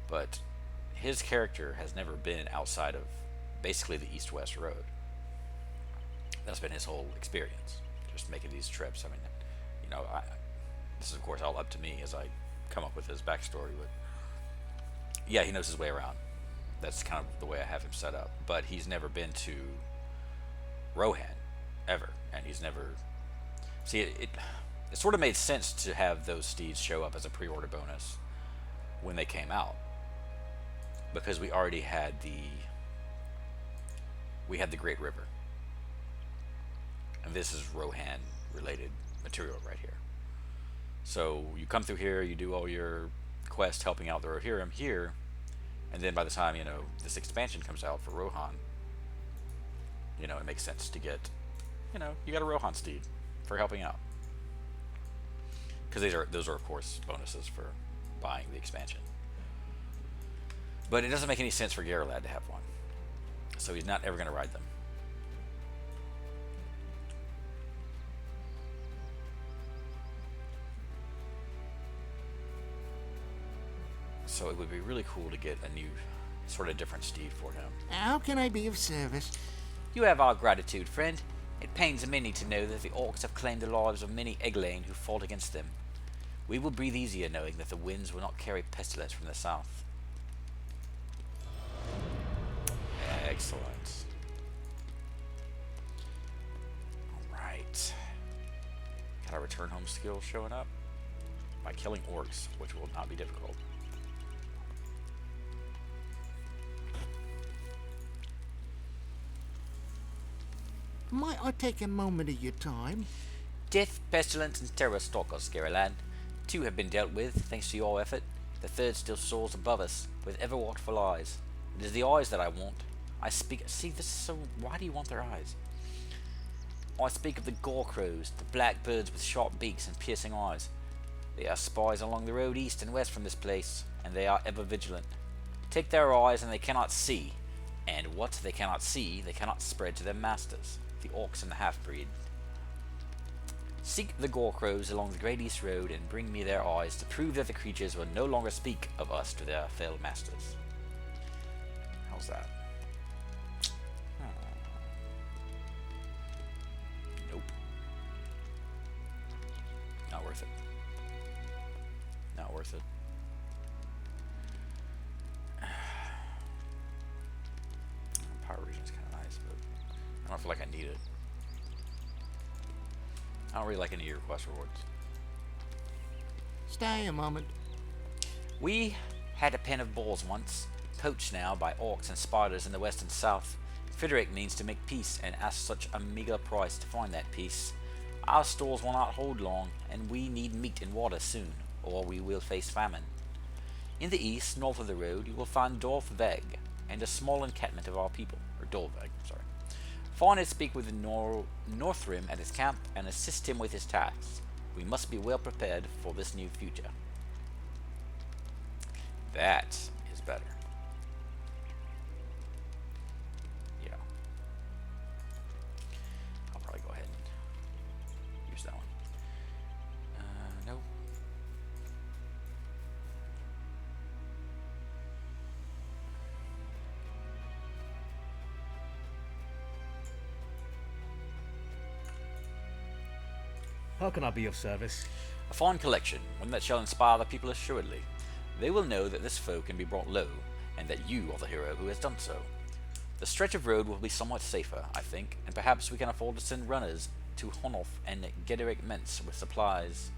But his character has never been outside of basically the East-West Road. That's been his whole experience, just making these trips. I mean, you know, this is of course all up to me as I come up with his backstory. But yeah, he knows his way around. That's kind of the way I have him set up. But he's never been to Rohan, ever, and he's never. See, it sort of made sense to have those steeds show up as a pre-order bonus when they came out, because we already had the Great River, and this is Rohan related material right here. So you come through here, you do all your quests helping out the Rohirrim here, and then by the time, you know, this expansion comes out for Rohan, you know, it makes sense to get, you know, you got a Rohan steed for helping out, because those are of course bonuses for buying the expansion. But it doesn't make any sense for Garalad to have one, so he's not ever going to ride them. So it would be really cool to get a new, sort of different steed for him. How can I be of service? You have our gratitude, friend. It pains many to know that the orcs have claimed the lives of many Eglain who fought against them. We will breathe easier knowing that the winds will not carry pestilence from the south. Excellent. Alright. Got our return home skill showing up by killing orcs, which will not be difficult. Might I take a moment of your time? Death, pestilence, and terror stalk us, Garalad. 2 have been dealt with, thanks to your effort. The 3rd still soars above us, with ever-watchful eyes. It is the eyes that I want. I speak... See, this is so... Why do you want their eyes? I speak of the gore-crows, the black birds with sharp beaks and piercing eyes. They are spies along the road east and west from this place, and they are ever vigilant. Take their eyes and they cannot see, and what they cannot see, they cannot spread to their masters, the orcs and the half-breed. Seek the gore-crows along the Great East Road and bring me their eyes to prove that the creatures will no longer speak of us to their fell masters. How's that? Nope. Not worth it. Not worth it. Power region's kind of nice, but I don't feel like I need it. I don't really like any of your quest rewards. Stay a moment. We had a pen of boars once, poached now by orcs and spiders in the west and south. Frederick means to make peace and asks such a meager price to find that peace. Our stores will not hold long, and we need meat and water soon, or we will face famine. In the east, north of the road, you will find Dorfveg, and a small encampment of our people, or Dorveg, sorry. Find and speak with the Northrim at his camp, and assist him with his tasks. We must be well prepared for this new future. That is better. Yeah. I'll probably go ahead and use that one. No. How can I be of service? A fine collection, one that shall inspire the people assuredly. They will know that this foe can be brought low, and that you are the hero who has done so. The stretch of road will be somewhat safer, I think, and perhaps we can afford to send runners to Honolf and Gederick Mentz with supplies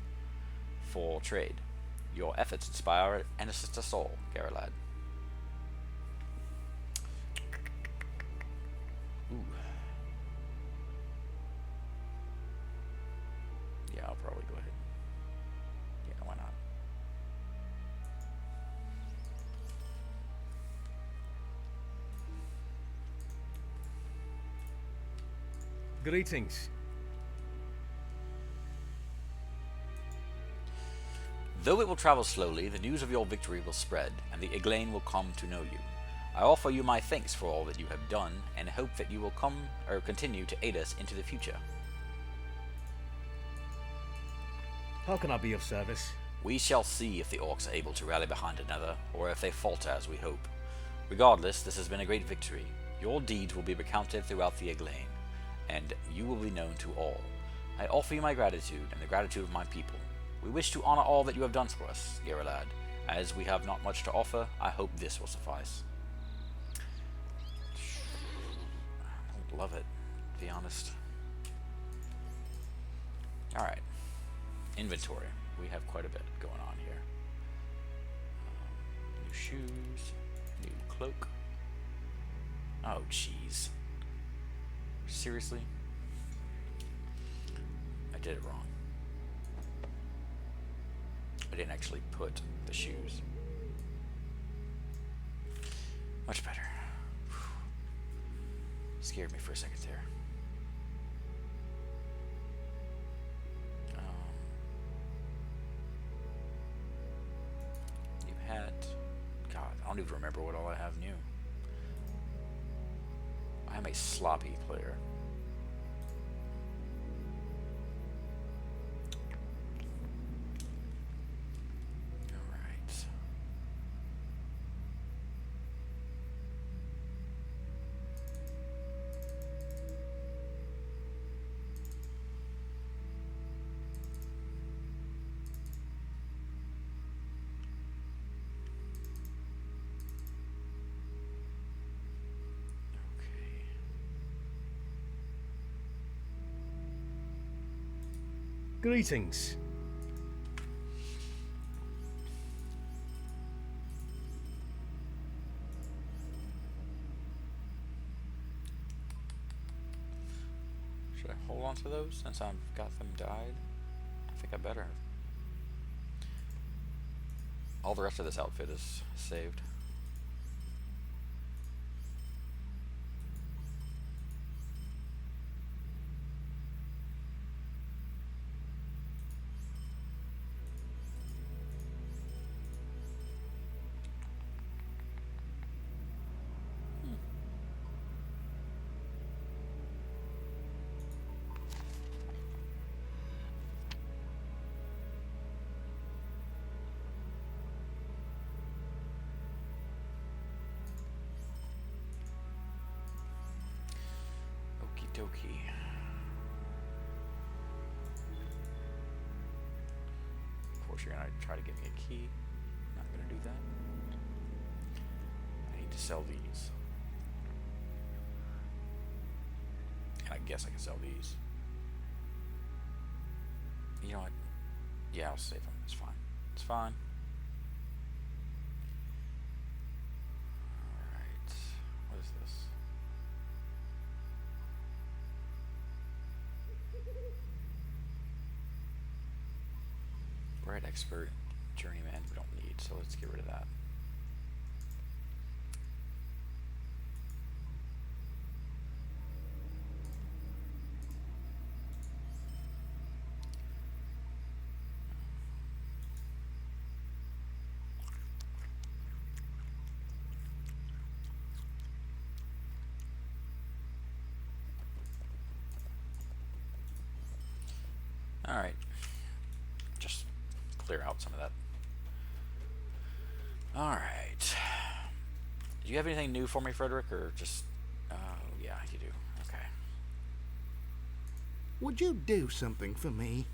for trade. Your efforts inspire and assist us all, Garrelad. Ooh. Yeah, I'll probably go ahead. Yeah, why not? Greetings. Though it will travel slowly, the news of your victory will spread, and the Eglain will come to know you. I offer you my thanks for all that you have done, and hope that you will continue to aid us into the future. How can I be of service? We shall see if the orcs are able to rally behind another, or if they falter as we hope. Regardless, this has been a great victory. Your deeds will be recounted throughout the Eglain, and you will be known to all. I offer you my gratitude, and the gratitude of my people. We wish to honor all that you have done for us, Garrelad. As we have not much to offer, I hope this will suffice. I don't love it, to be honest. Alright. Inventory. We have quite a bit going on here. New shoes. New cloak. Oh, jeez. Seriously? I did it wrong. I didn't actually put the shoes. Much better. Whew. Scared me for a second there. New hat. God, I don't even remember what all I have new. I am a sloppy player. Greetings. Should I hold on to those since I've got them dyed? I think I better. All the rest of this outfit is saved. Okie dokie. Of course, you're gonna try to give me a key. Not gonna do that. I need to sell these. And I guess I can sell these. You know what? Yeah, I'll save them. It's fine. It's fine. Alright. What is this? Bread expert, journeyman, we don't need, so let's get rid of that. Alright. Just clear out some of that. Alright. Do you have anything new for me, Frederick, or just... Oh, yeah, you do. Okay. Would you do something for me?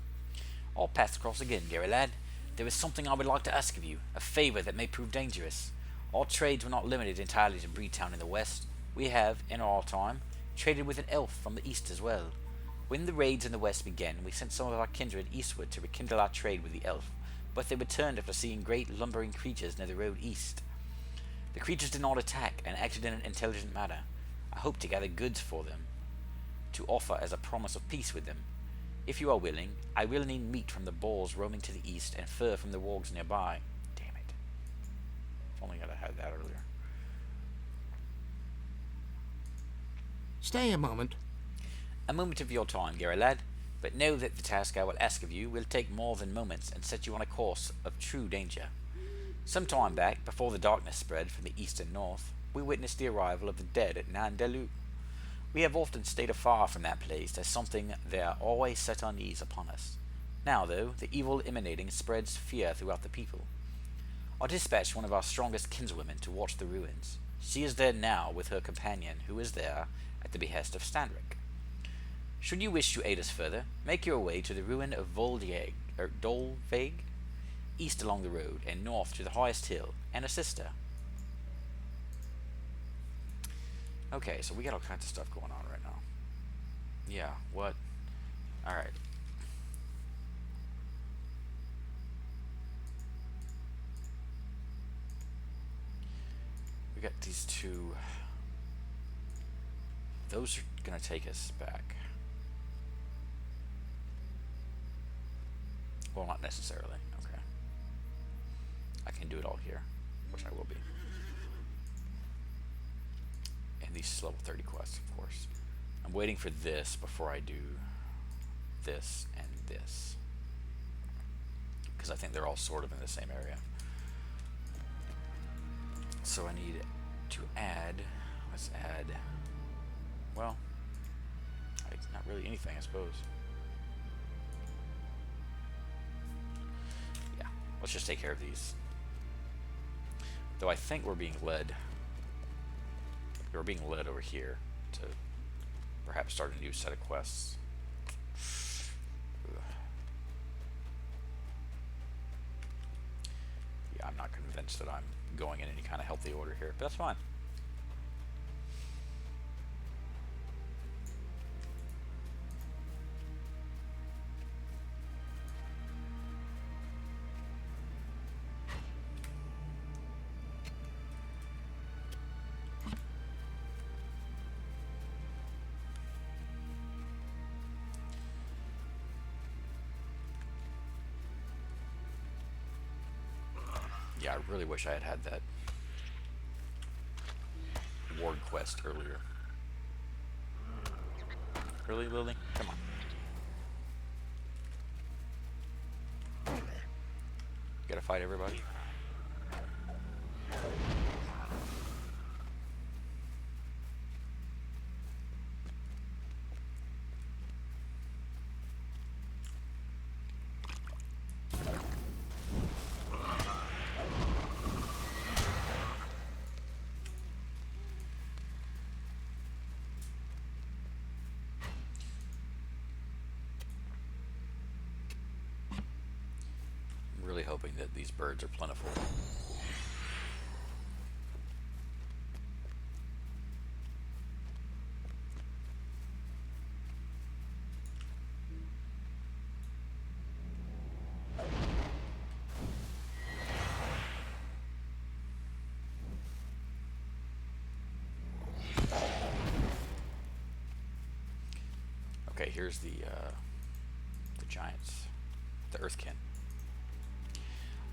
Our paths cross again, Gary lad. There is something I would like to ask of you, a favour that may prove dangerous. Our trades were not limited entirely to Breedtown in the west. We have, in our time, traded with an elf from the east as well. When the raids in the west began, we sent some of our kindred eastward to rekindle our trade with the elf, but they returned after seeing great lumbering creatures near the road east. The creatures did not attack and acted in an intelligent manner. I hope to gather goods for them, to offer as a promise of peace with them. If you are willing, I will need meat from the bulls roaming to the east and fur from the wargs nearby. Damn it. If only I'd have had that earlier. Stay a moment. A moment of your time, Gary lad, but know that the task I will ask of you will take more than moments and set you on a course of true danger. Some time back, before the darkness spread from the east and north, we witnessed the arrival of the dead at Nandelu. We have often stayed afar from that place, as something there always set unease upon us. Now, though, the evil emanating spreads fear throughout the people. I dispatched one of our strongest kinswomen to watch the ruins. She is there now with her companion, who is there at the behest of Stanric. Should you wish to aid us further, make your way to the ruin of Dolvaig, east along the road, and north to the highest hill, and assist her. Okay, so we got all kinds of stuff going on right now. Yeah, what? Alright. We got these two. Those are gonna take us back. Well, not necessarily. Okay. I can do it all here, which I will be. And these level 30 quests, of course. I'm waiting for this before I do this and this, because I think they're all sort of in the same area. So I need to add, let's add, well, not really anything, I suppose. Yeah, let's just take care of these. Though I think we're being led over here to perhaps start a new set of quests. Ugh. Yeah, I'm not convinced that I'm going in any kind of healthy order here, but that's fine. Yeah, I really wish I had had that ward quest earlier. Really, Lily? Come on. Gotta fight everybody. Really hoping that these birds are plentiful. Okay, here's the giants, the Earthkin.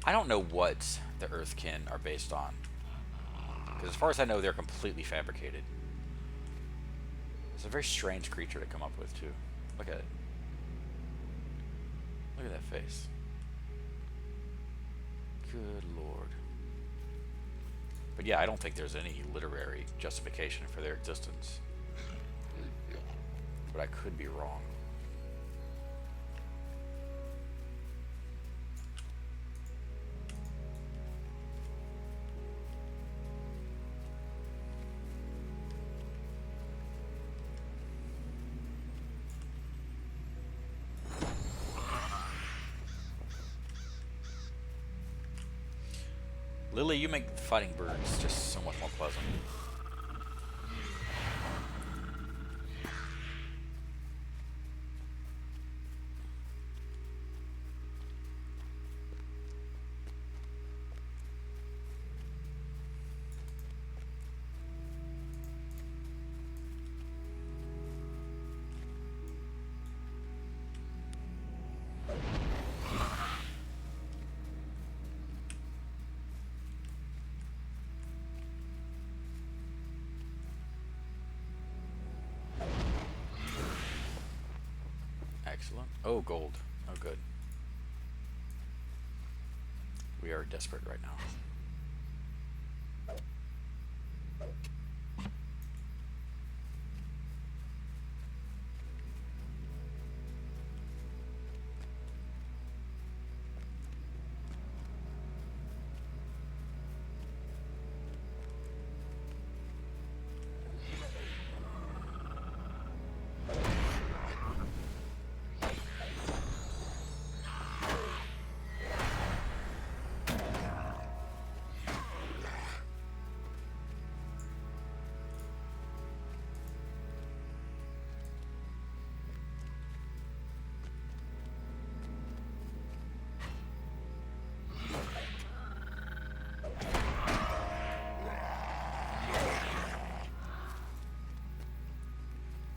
I don't know what the Earthkin are based on, because as far as I know, they're completely fabricated. It's a very strange creature to come up with, too. Look at it. Look at that face. Good lord. But yeah, I don't think there's any literary justification for their existence. But I could be wrong. Lily, you make fighting birds just so much more pleasant. Excellent. Oh, gold. Oh, good. We are desperate right now.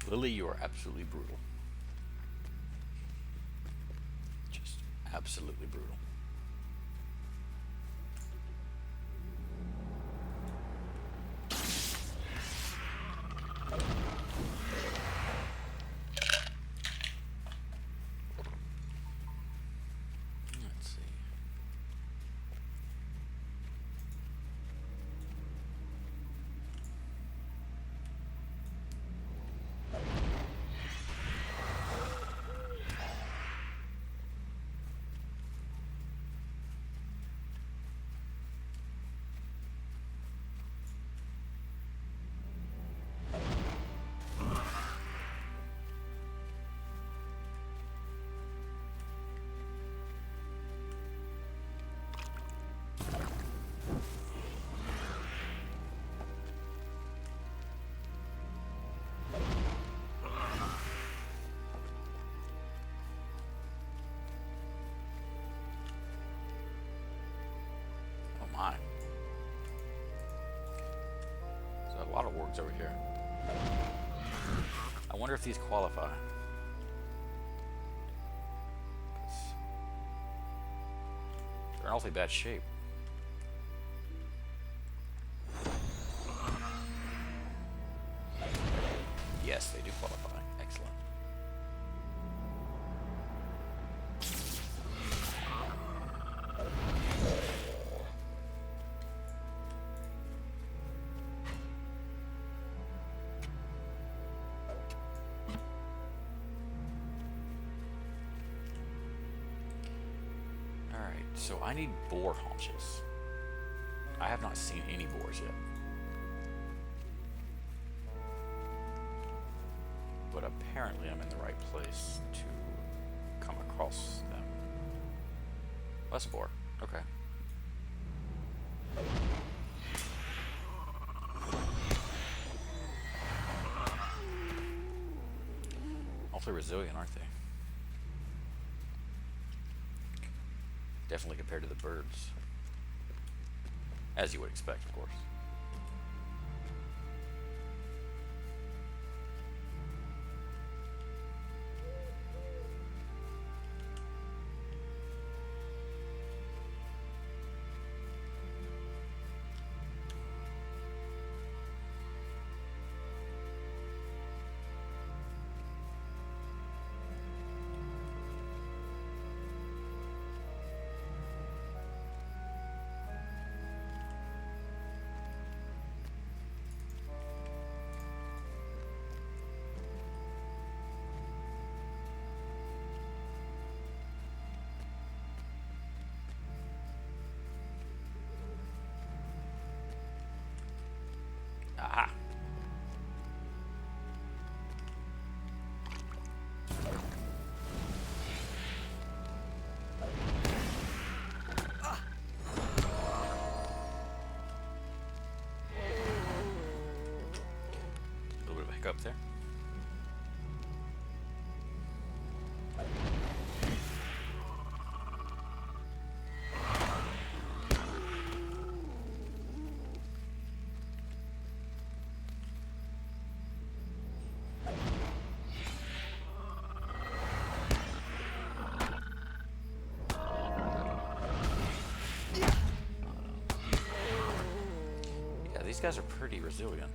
Lily, you are absolutely brutal. Just absolutely brutal. Let's see. Oh my. There's a lot of wargs over here. I wonder if these qualify. 'Cause they're in awfully bad shape. Yes, they do qualify. Excellent. Alright, so I need boar haunches. I have not seen any boars yet. But apparently I'm in the right place to come across them. Oh, that's a boar. Okay. Awfully resilient, aren't they? Definitely compared to the birds. As you would expect, of course. back up there. Yeah, these guys are pretty resilient.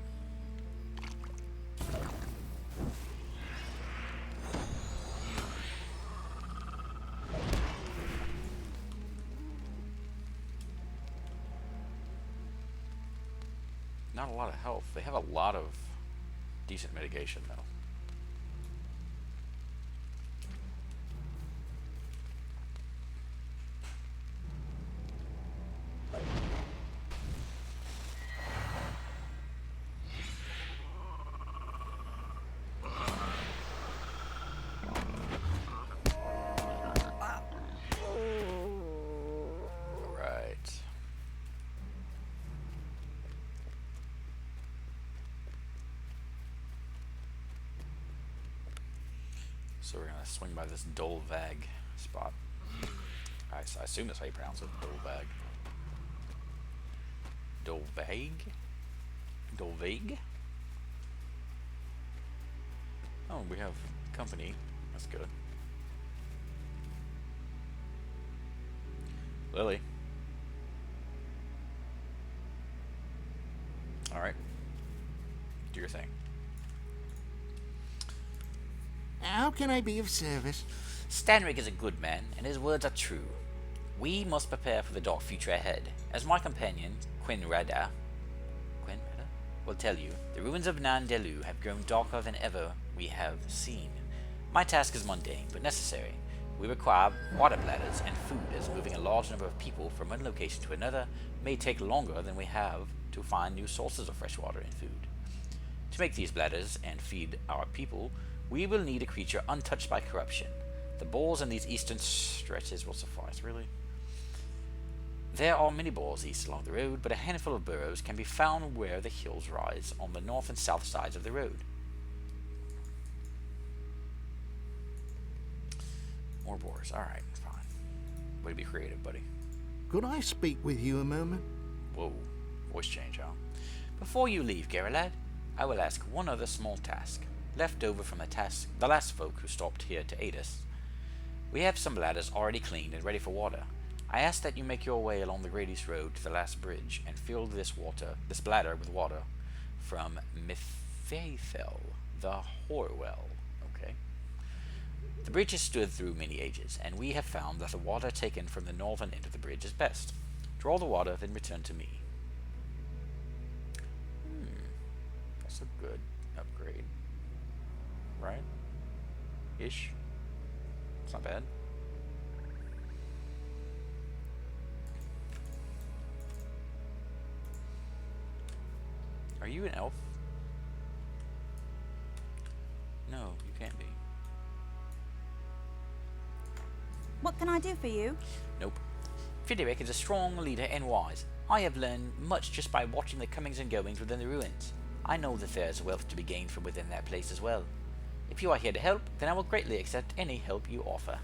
Not a lot of health. They have a lot of decent mitigation, though. Right. So we're gonna swing by this Dolvag spot. I assume that's how you pronounce it, Dolvag. Dolvag? Dolvag? Oh, we have company. That's good. Lily. Alright. Do your thing. How can I be of service? Stanrick is a good man, and his words are true. We must prepare for the dark future ahead. As my companion, Quinrada, will tell you, the ruins of Nandelu have grown darker than ever we have seen. My task is mundane, but necessary. We require water bladders and food, as moving a large number of people from one location to another may take longer than we have to find new sources of fresh water and food. To make these bladders and feed our people, we will need a creature untouched by corruption. The boars in these eastern stretches will suffice, really. There are many boars east along the road, but a handful of burrows can be found where the hills rise on the north and south sides of the road. More boars, alright, fine. Way to be creative, buddy. Could I speak with you a moment? Whoa, voice change, huh? Before you leave, Geralad, I will ask one other small task, left over from the last folk who stopped here to aid us. We have some bladders already cleaned and ready for water. I ask that you make your way along the Great East Road to the last bridge and fill this bladder with water from Mephaethel, the Horwell. Okay. The bridge has stood through many ages, and we have found that the water taken from the northern end of the bridge is best. Draw the water, then return to me. That's a good upgrade. Right? Ish. It's not bad. Are you an elf? No, you can't be. What can I do for you? Nope. Frederick is a strong leader and wise. I have learned much just by watching the comings and goings within the ruins. I know that there is wealth to be gained from within that place as well. If you are here to help, then I will greatly accept any help you offer.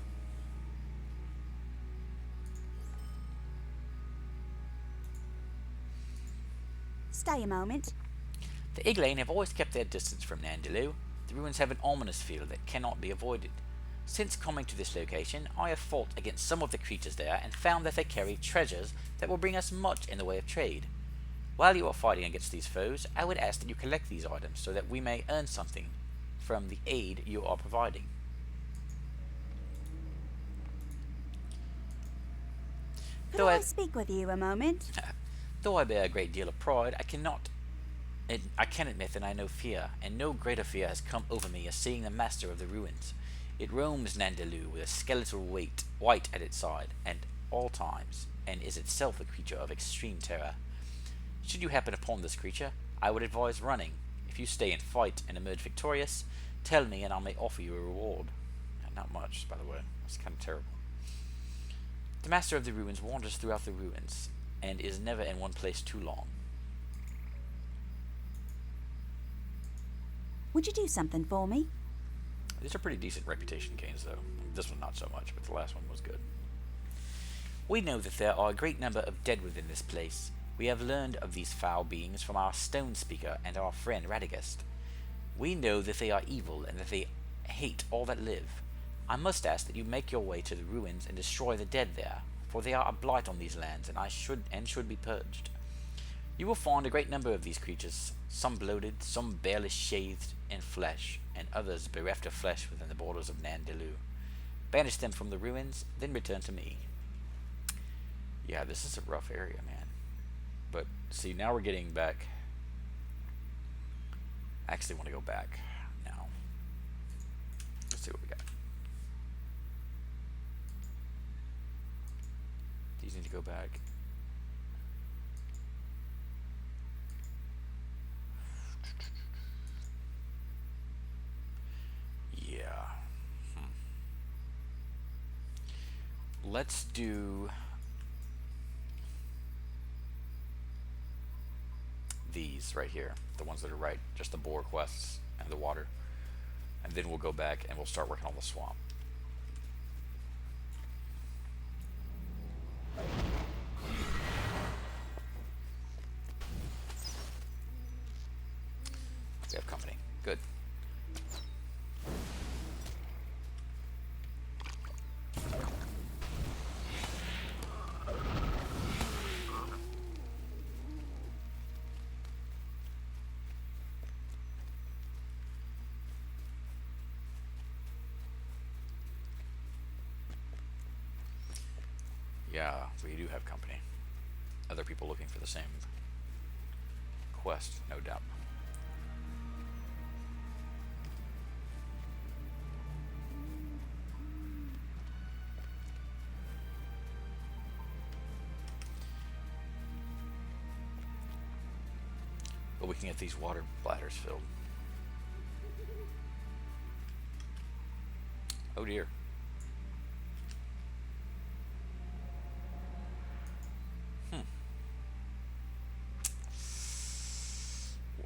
Stay a moment. The Iglain have always kept their distance from Nandelu. The ruins have an ominous feel that cannot be avoided. Since coming to this location, I have fought against some of the creatures there and found that they carry treasures that will bring us much in the way of trade. While you are fighting against these foes, I would ask that you collect these items so that we may earn something from the aid you are providing. Could I speak with you a moment? Though I bear a great deal of pride, I can admit that I know fear, and no greater fear has come over me as seeing the master of the ruins. It roams Nandelu with a skeletal white at its side at all times, and is itself a creature of extreme terror. Should you happen upon this creature, I would advise running. If you stay and fight and emerge victorious, tell me and I may offer you a reward. Not much, by the way. That's kind of terrible. The master of the ruins wanders throughout the ruins, and is never in one place too long. Would you do something for me? These are pretty decent reputation canes, though. This one not so much, but the last one was good. We know that there are a great number of dead within this place. We have learned of these foul beings from our stone speaker and our friend Radagast. We know that they are evil and that they hate all that live. I must ask that you make your way to the ruins and destroy the dead there, for they are a blight on these lands and should be purged. You will find a great number of these creatures, some bloated, some barely sheathed in flesh, and others bereft of flesh within the borders of Nandelu. Banish them from the ruins, then return to me. Yeah, this is a rough area, man. But, see, now we're getting back. I actually want to go back now. Let's see what we got. These need to go back. Yeah. Let's do these right here, the ones that are right, just the boar quests and the water, and then we'll go back and we'll start working on the swamp. We have company. Good. Yeah, we do have company. Other people looking for the same quest, no doubt. But we can get these water bladders filled. Oh dear.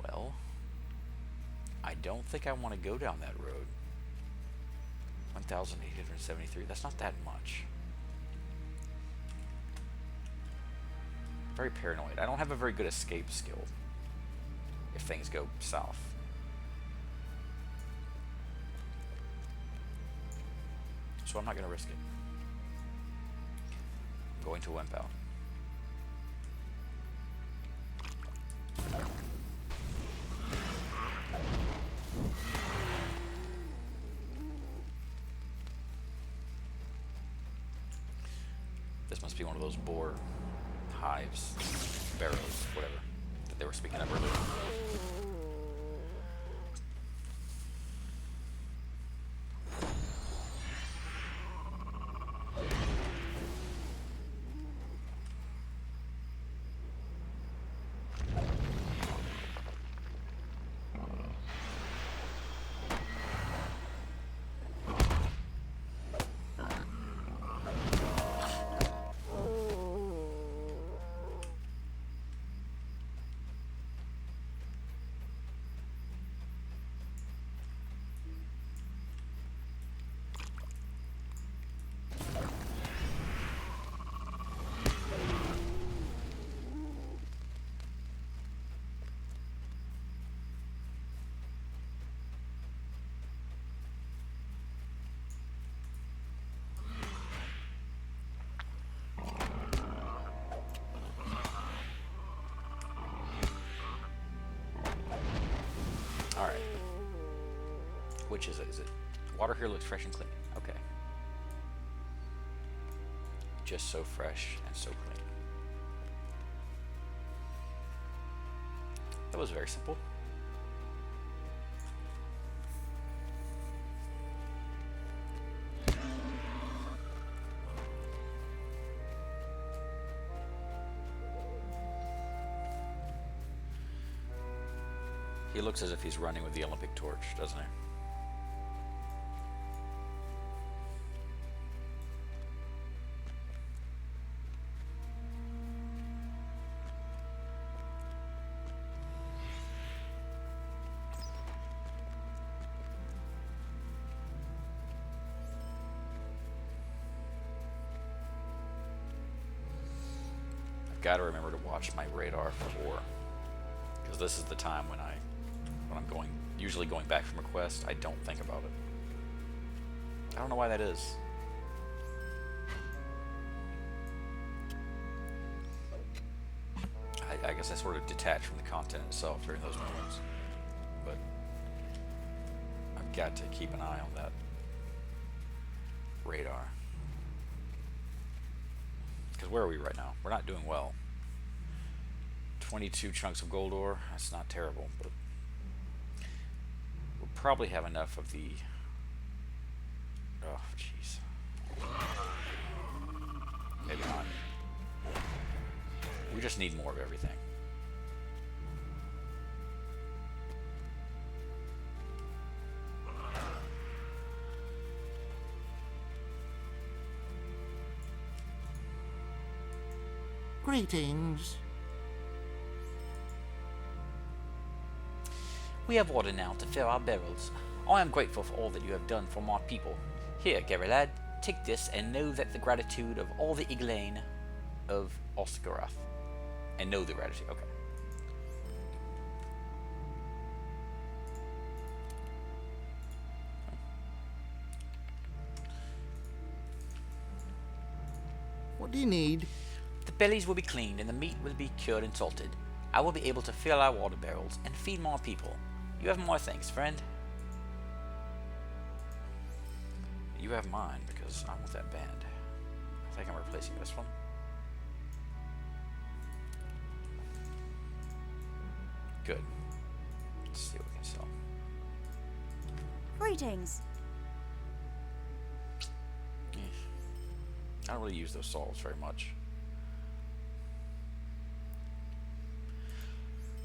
Well, I don't think I want to go down that road. 1,873. That's not that much. Very paranoid. I don't have a very good escape skill if things go south. So I'm not going to risk it. I'm going to Wimp out. This must be one of those boar hives, barrows, whatever, that they were speaking of earlier. Alright. Which is it? Is it? Water here looks fresh and clean. Okay. Just so fresh and so clean. That was very simple. He looks as if he's running with the Olympic torch, doesn't he? I've got to remember to watch my radar for ore, because this is the time when I'm usually going back from a quest, I don't think about it. I don't know why that is. I guess I sort of detach from the content itself during those moments, but I've got to keep an eye on that radar. Because where are we right now? We're not doing well. 22 chunks of gold ore, that's not terrible, but we'll probably have enough of the... Oh, jeez. Maybe not. We just need more of everything. Greetings. We have water now to fill our barrels. I am grateful for all that you have done for my people. Here, Gary lad, take this and know that the gratitude of all the Iglain of Osgarath. And know the gratitude, okay. What do you need? The bellies will be cleaned and the meat will be cured and salted. I will be able to fill our water barrels and feed more people. You have more thanks, friend. You have mine, because I want that band. I think I'm replacing this one. Good. Let's see what we can sell. Greetings. I don't really use those salts very much.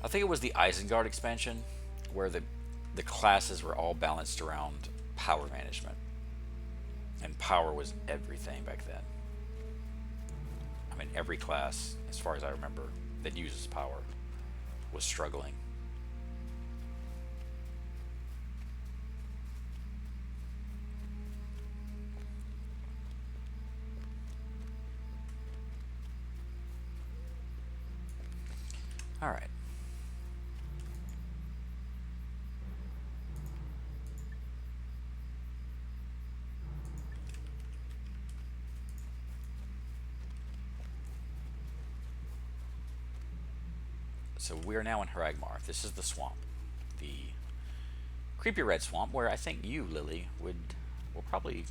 I think it was the Isengard expansion where the classes were all balanced around power management. And power was everything back then. I mean, every class, as far as I remember, that uses power was struggling. All right. So we're now in Haragmar. This is the swamp. The creepy red swamp where I think you, Lily, will probably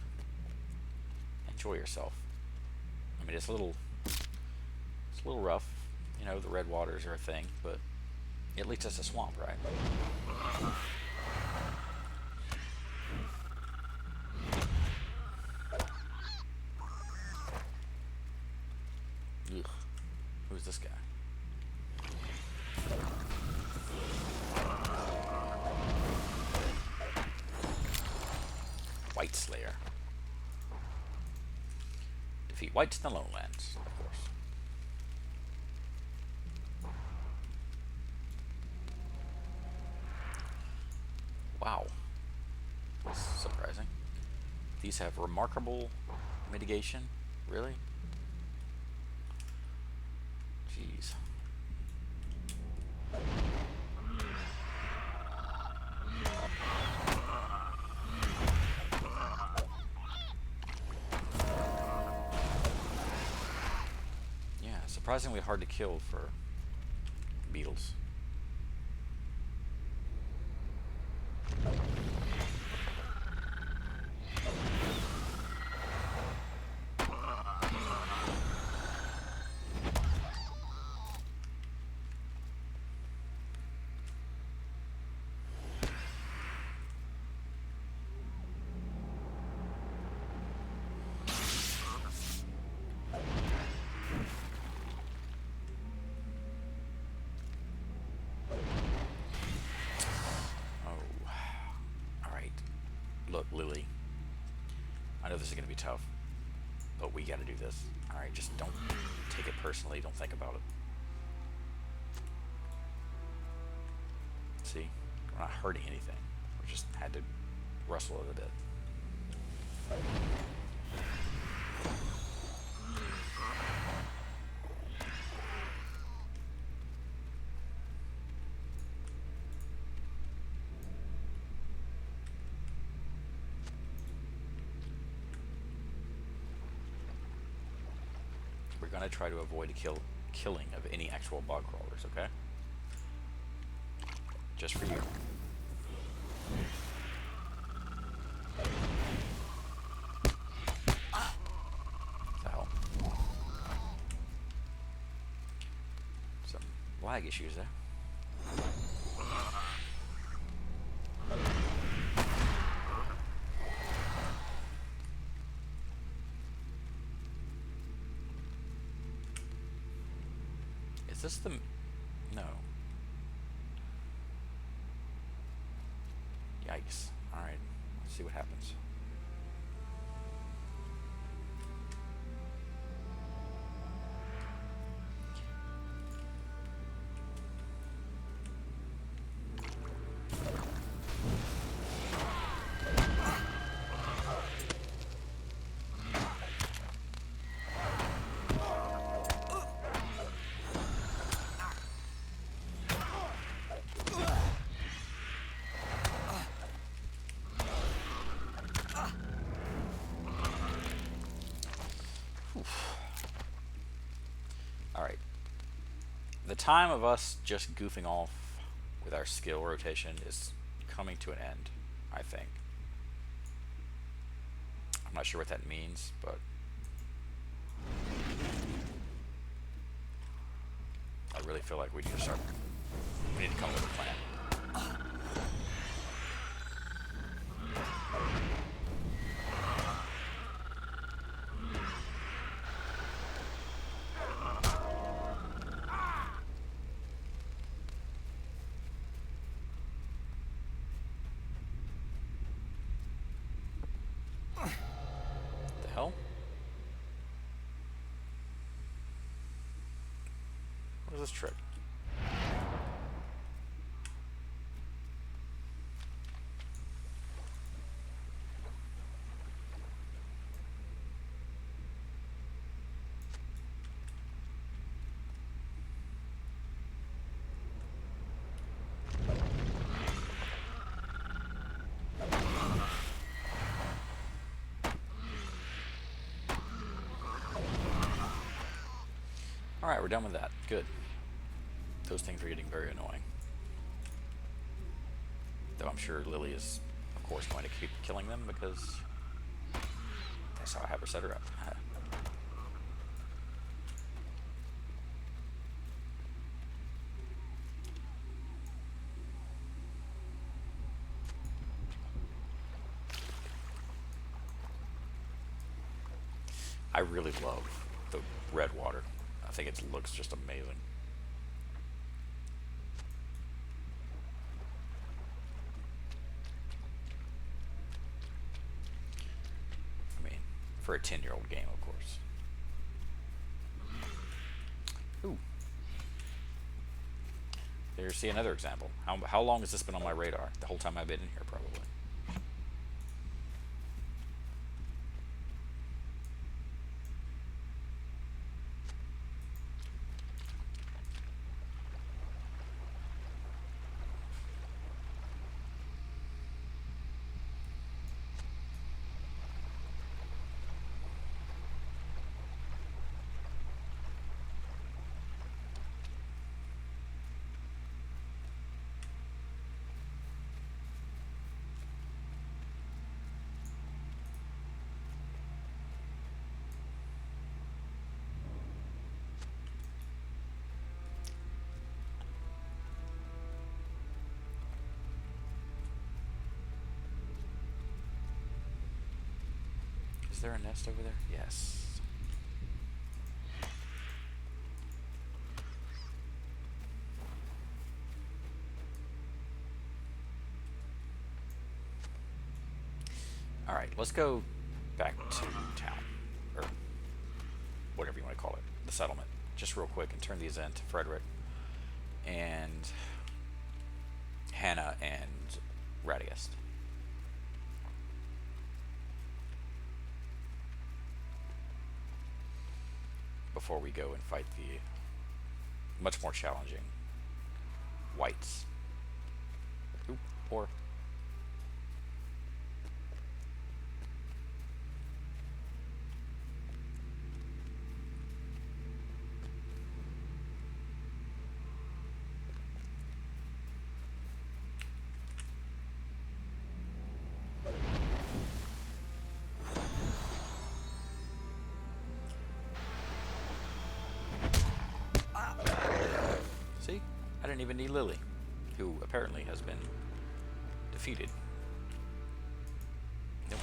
enjoy yourself. I mean, it's a little rough. You know, the red waters are a thing, but at least it's a swamp, right? Ugh. Who's this guy? White Slayer. Defeat whites in the lowlands, of course. Wow. That's surprising. These have remarkable mitigation. Really? Jeez. Yeah, surprisingly hard to kill for beetles. Look, Lily, I know this is going to be tough, but we got to do this. All right, just don't take it personally. Don't think about it. See, we're not hurting anything. We just had to rustle it a bit. gonna try to avoid killing of any actual bog crawlers, okay? Just for you. What the hell? Some lag issues there. Is this the... No. Yikes. Alright. Let's see what happens. Alright. The time of us just goofing off with our skill rotation is coming to an end, I think. I'm not sure what that means, but I really feel like we need to start. We need to come up with a plan. The hell? What is this trick? Alright, we're done with that. Good. Those things are getting very annoying. Though I'm sure Lily is, of course, going to keep killing them because that's how I have her set her up. I really love the red water. I think it looks just amazing. I mean, for a 10-year-old game, of course. Ooh. There's, see, another example. How long has this been on my radar? The whole time I've been in here, probably. Is there a nest over there? Yes. Alright, let's go back to town. Or whatever you want to call it. The settlement. Just real quick and turn these in to Frederick. And Hannah and Radagast. Before we go and fight the much more challenging whites. Oop, or didn't even need Lily, who apparently has been defeated. Nope.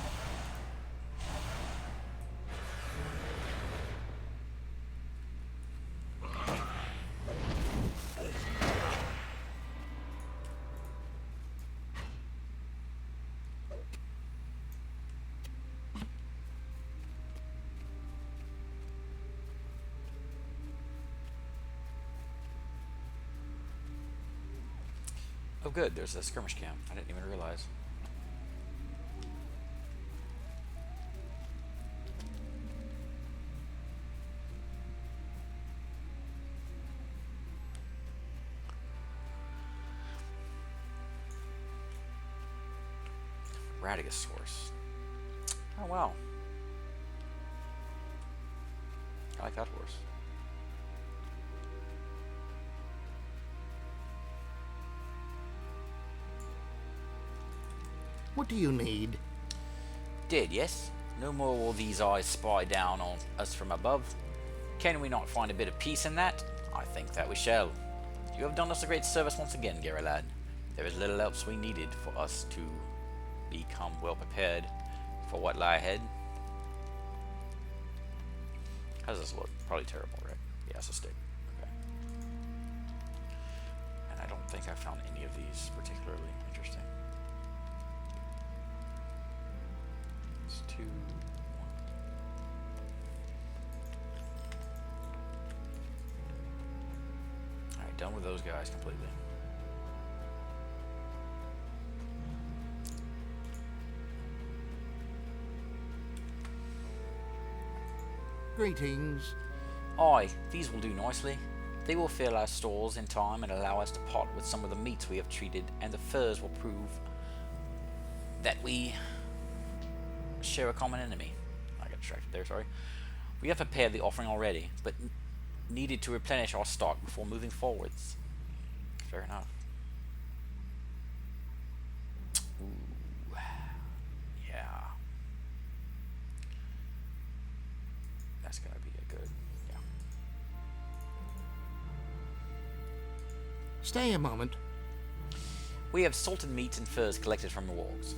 Oh good, there's a skirmish camp. I didn't even realize. Radigosaurus. Oh wow. I like that horse. What do you need? Dead, yes? No more will these eyes spy down on us from above. Can we not find a bit of peace in that? I think that we shall. You have done us a great service once again, Gary lad. There is little else we needed for us to become well prepared for what lie ahead. How does this look? Probably terrible, right? Yeah, it's a stick. Okay. And I don't think I found any of these particularly interesting. It's 2, 1. Alright, done with those guys completely. Greetings. Aye, these will do nicely. They will fill our stores in time and allow us to part with some of the meats we have treated, and the furs will prove that we share a common enemy. I got distracted there, sorry. We have prepared the offering already, but needed to replenish our stock before moving forwards. Fair enough. Ooh. Yeah. That's gonna be a good, yeah. Stay a moment. We have salted meats and furs collected from the walls.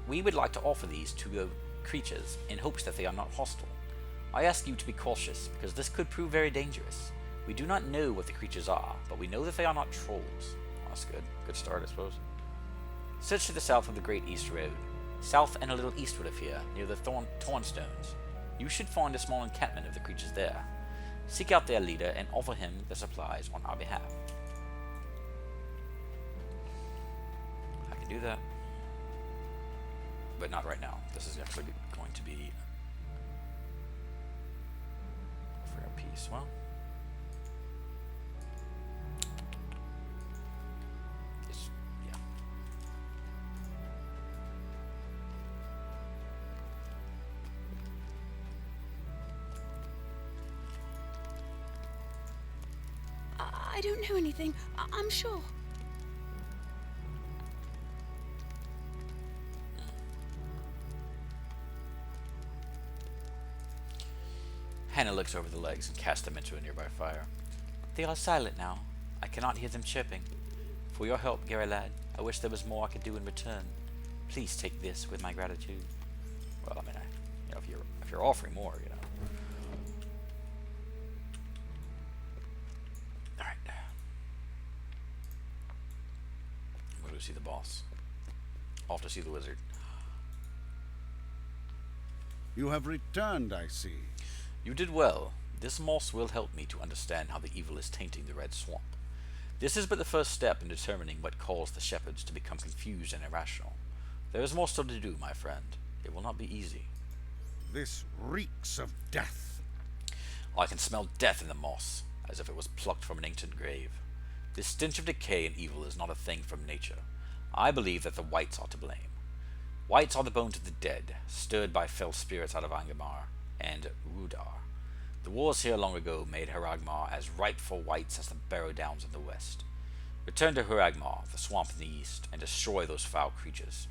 We would like to offer these to the creatures in hopes that they are not hostile. I ask you to be cautious, because this could prove very dangerous. We do not know what the creatures are, but we know that they are not trolls. Oh, that's good. Good start, I suppose. Search to the south of the Great East Road. South and a little eastward of here, near the Thornstones. You should find a small encampment of the creatures there. Seek out their leader and offer him the supplies on our behalf. I can do that. But not right now. This is actually going to be for a piece. Well, it's, yeah. I don't know anything. I'm sure. Hannah looks over the legs and casts them into a nearby fire. They are silent now. I cannot hear them chirping. For your help, Gary lad, I wish there was more I could do in return. Please take this with my gratitude. Well, I mean, you know, if you're offering more, you know. All right. I'm going to see the boss. Off to see the wizard. You have returned, I see. You did well. This moss will help me to understand how the evil is tainting the Red Swamp. This is but the first step in determining what caused the shepherds to become confused and irrational. There is more still to do, my friend. It will not be easy. This reeks of death. I can smell death in the moss, as if it was plucked from an ancient grave. This stench of decay and evil is not a thing from nature. I believe that the whites are to blame. Whites are the bones of the dead, stirred by fell spirits out of Angamar and Rudar. The wars here long ago made Haragmar as ripe for whites as the Barrow Downs in the west. Return to Haragmar, the swamp in the east, and destroy those foul creatures.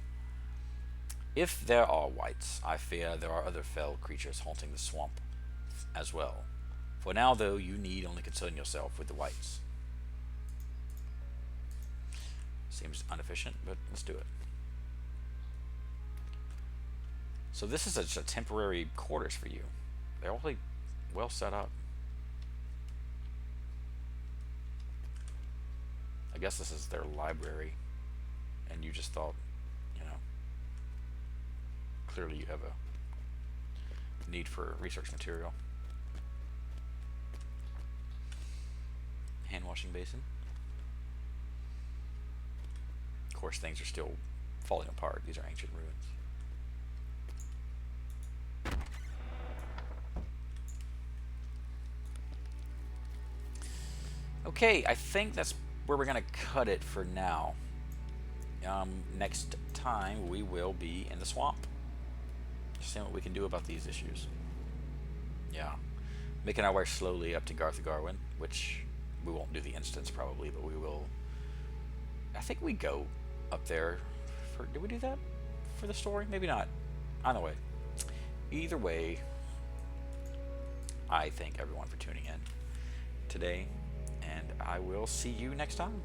If there are whites, I fear there are other fell creatures haunting the swamp as well. For now, though, you need only concern yourself with the whites. Seems inefficient, but let's do it. So this is just a temporary quarters for you. They're all really well set up. I guess this is their library, and you just thought, you know, clearly you have a need for research material. Hand washing basin. Of course, things are still falling apart. These are ancient ruins. Okay, I think that's where we're going to cut it for now. Next time, we will be in the swamp. Seeing what we can do about these issues. Yeah. Making our way slowly up to Garth Garwin, which we won't do the instance probably, but we will. I think we go up there for. Did we do that for the story? Maybe not. Either way. Either way, I thank everyone for tuning in today, and I will see you next time.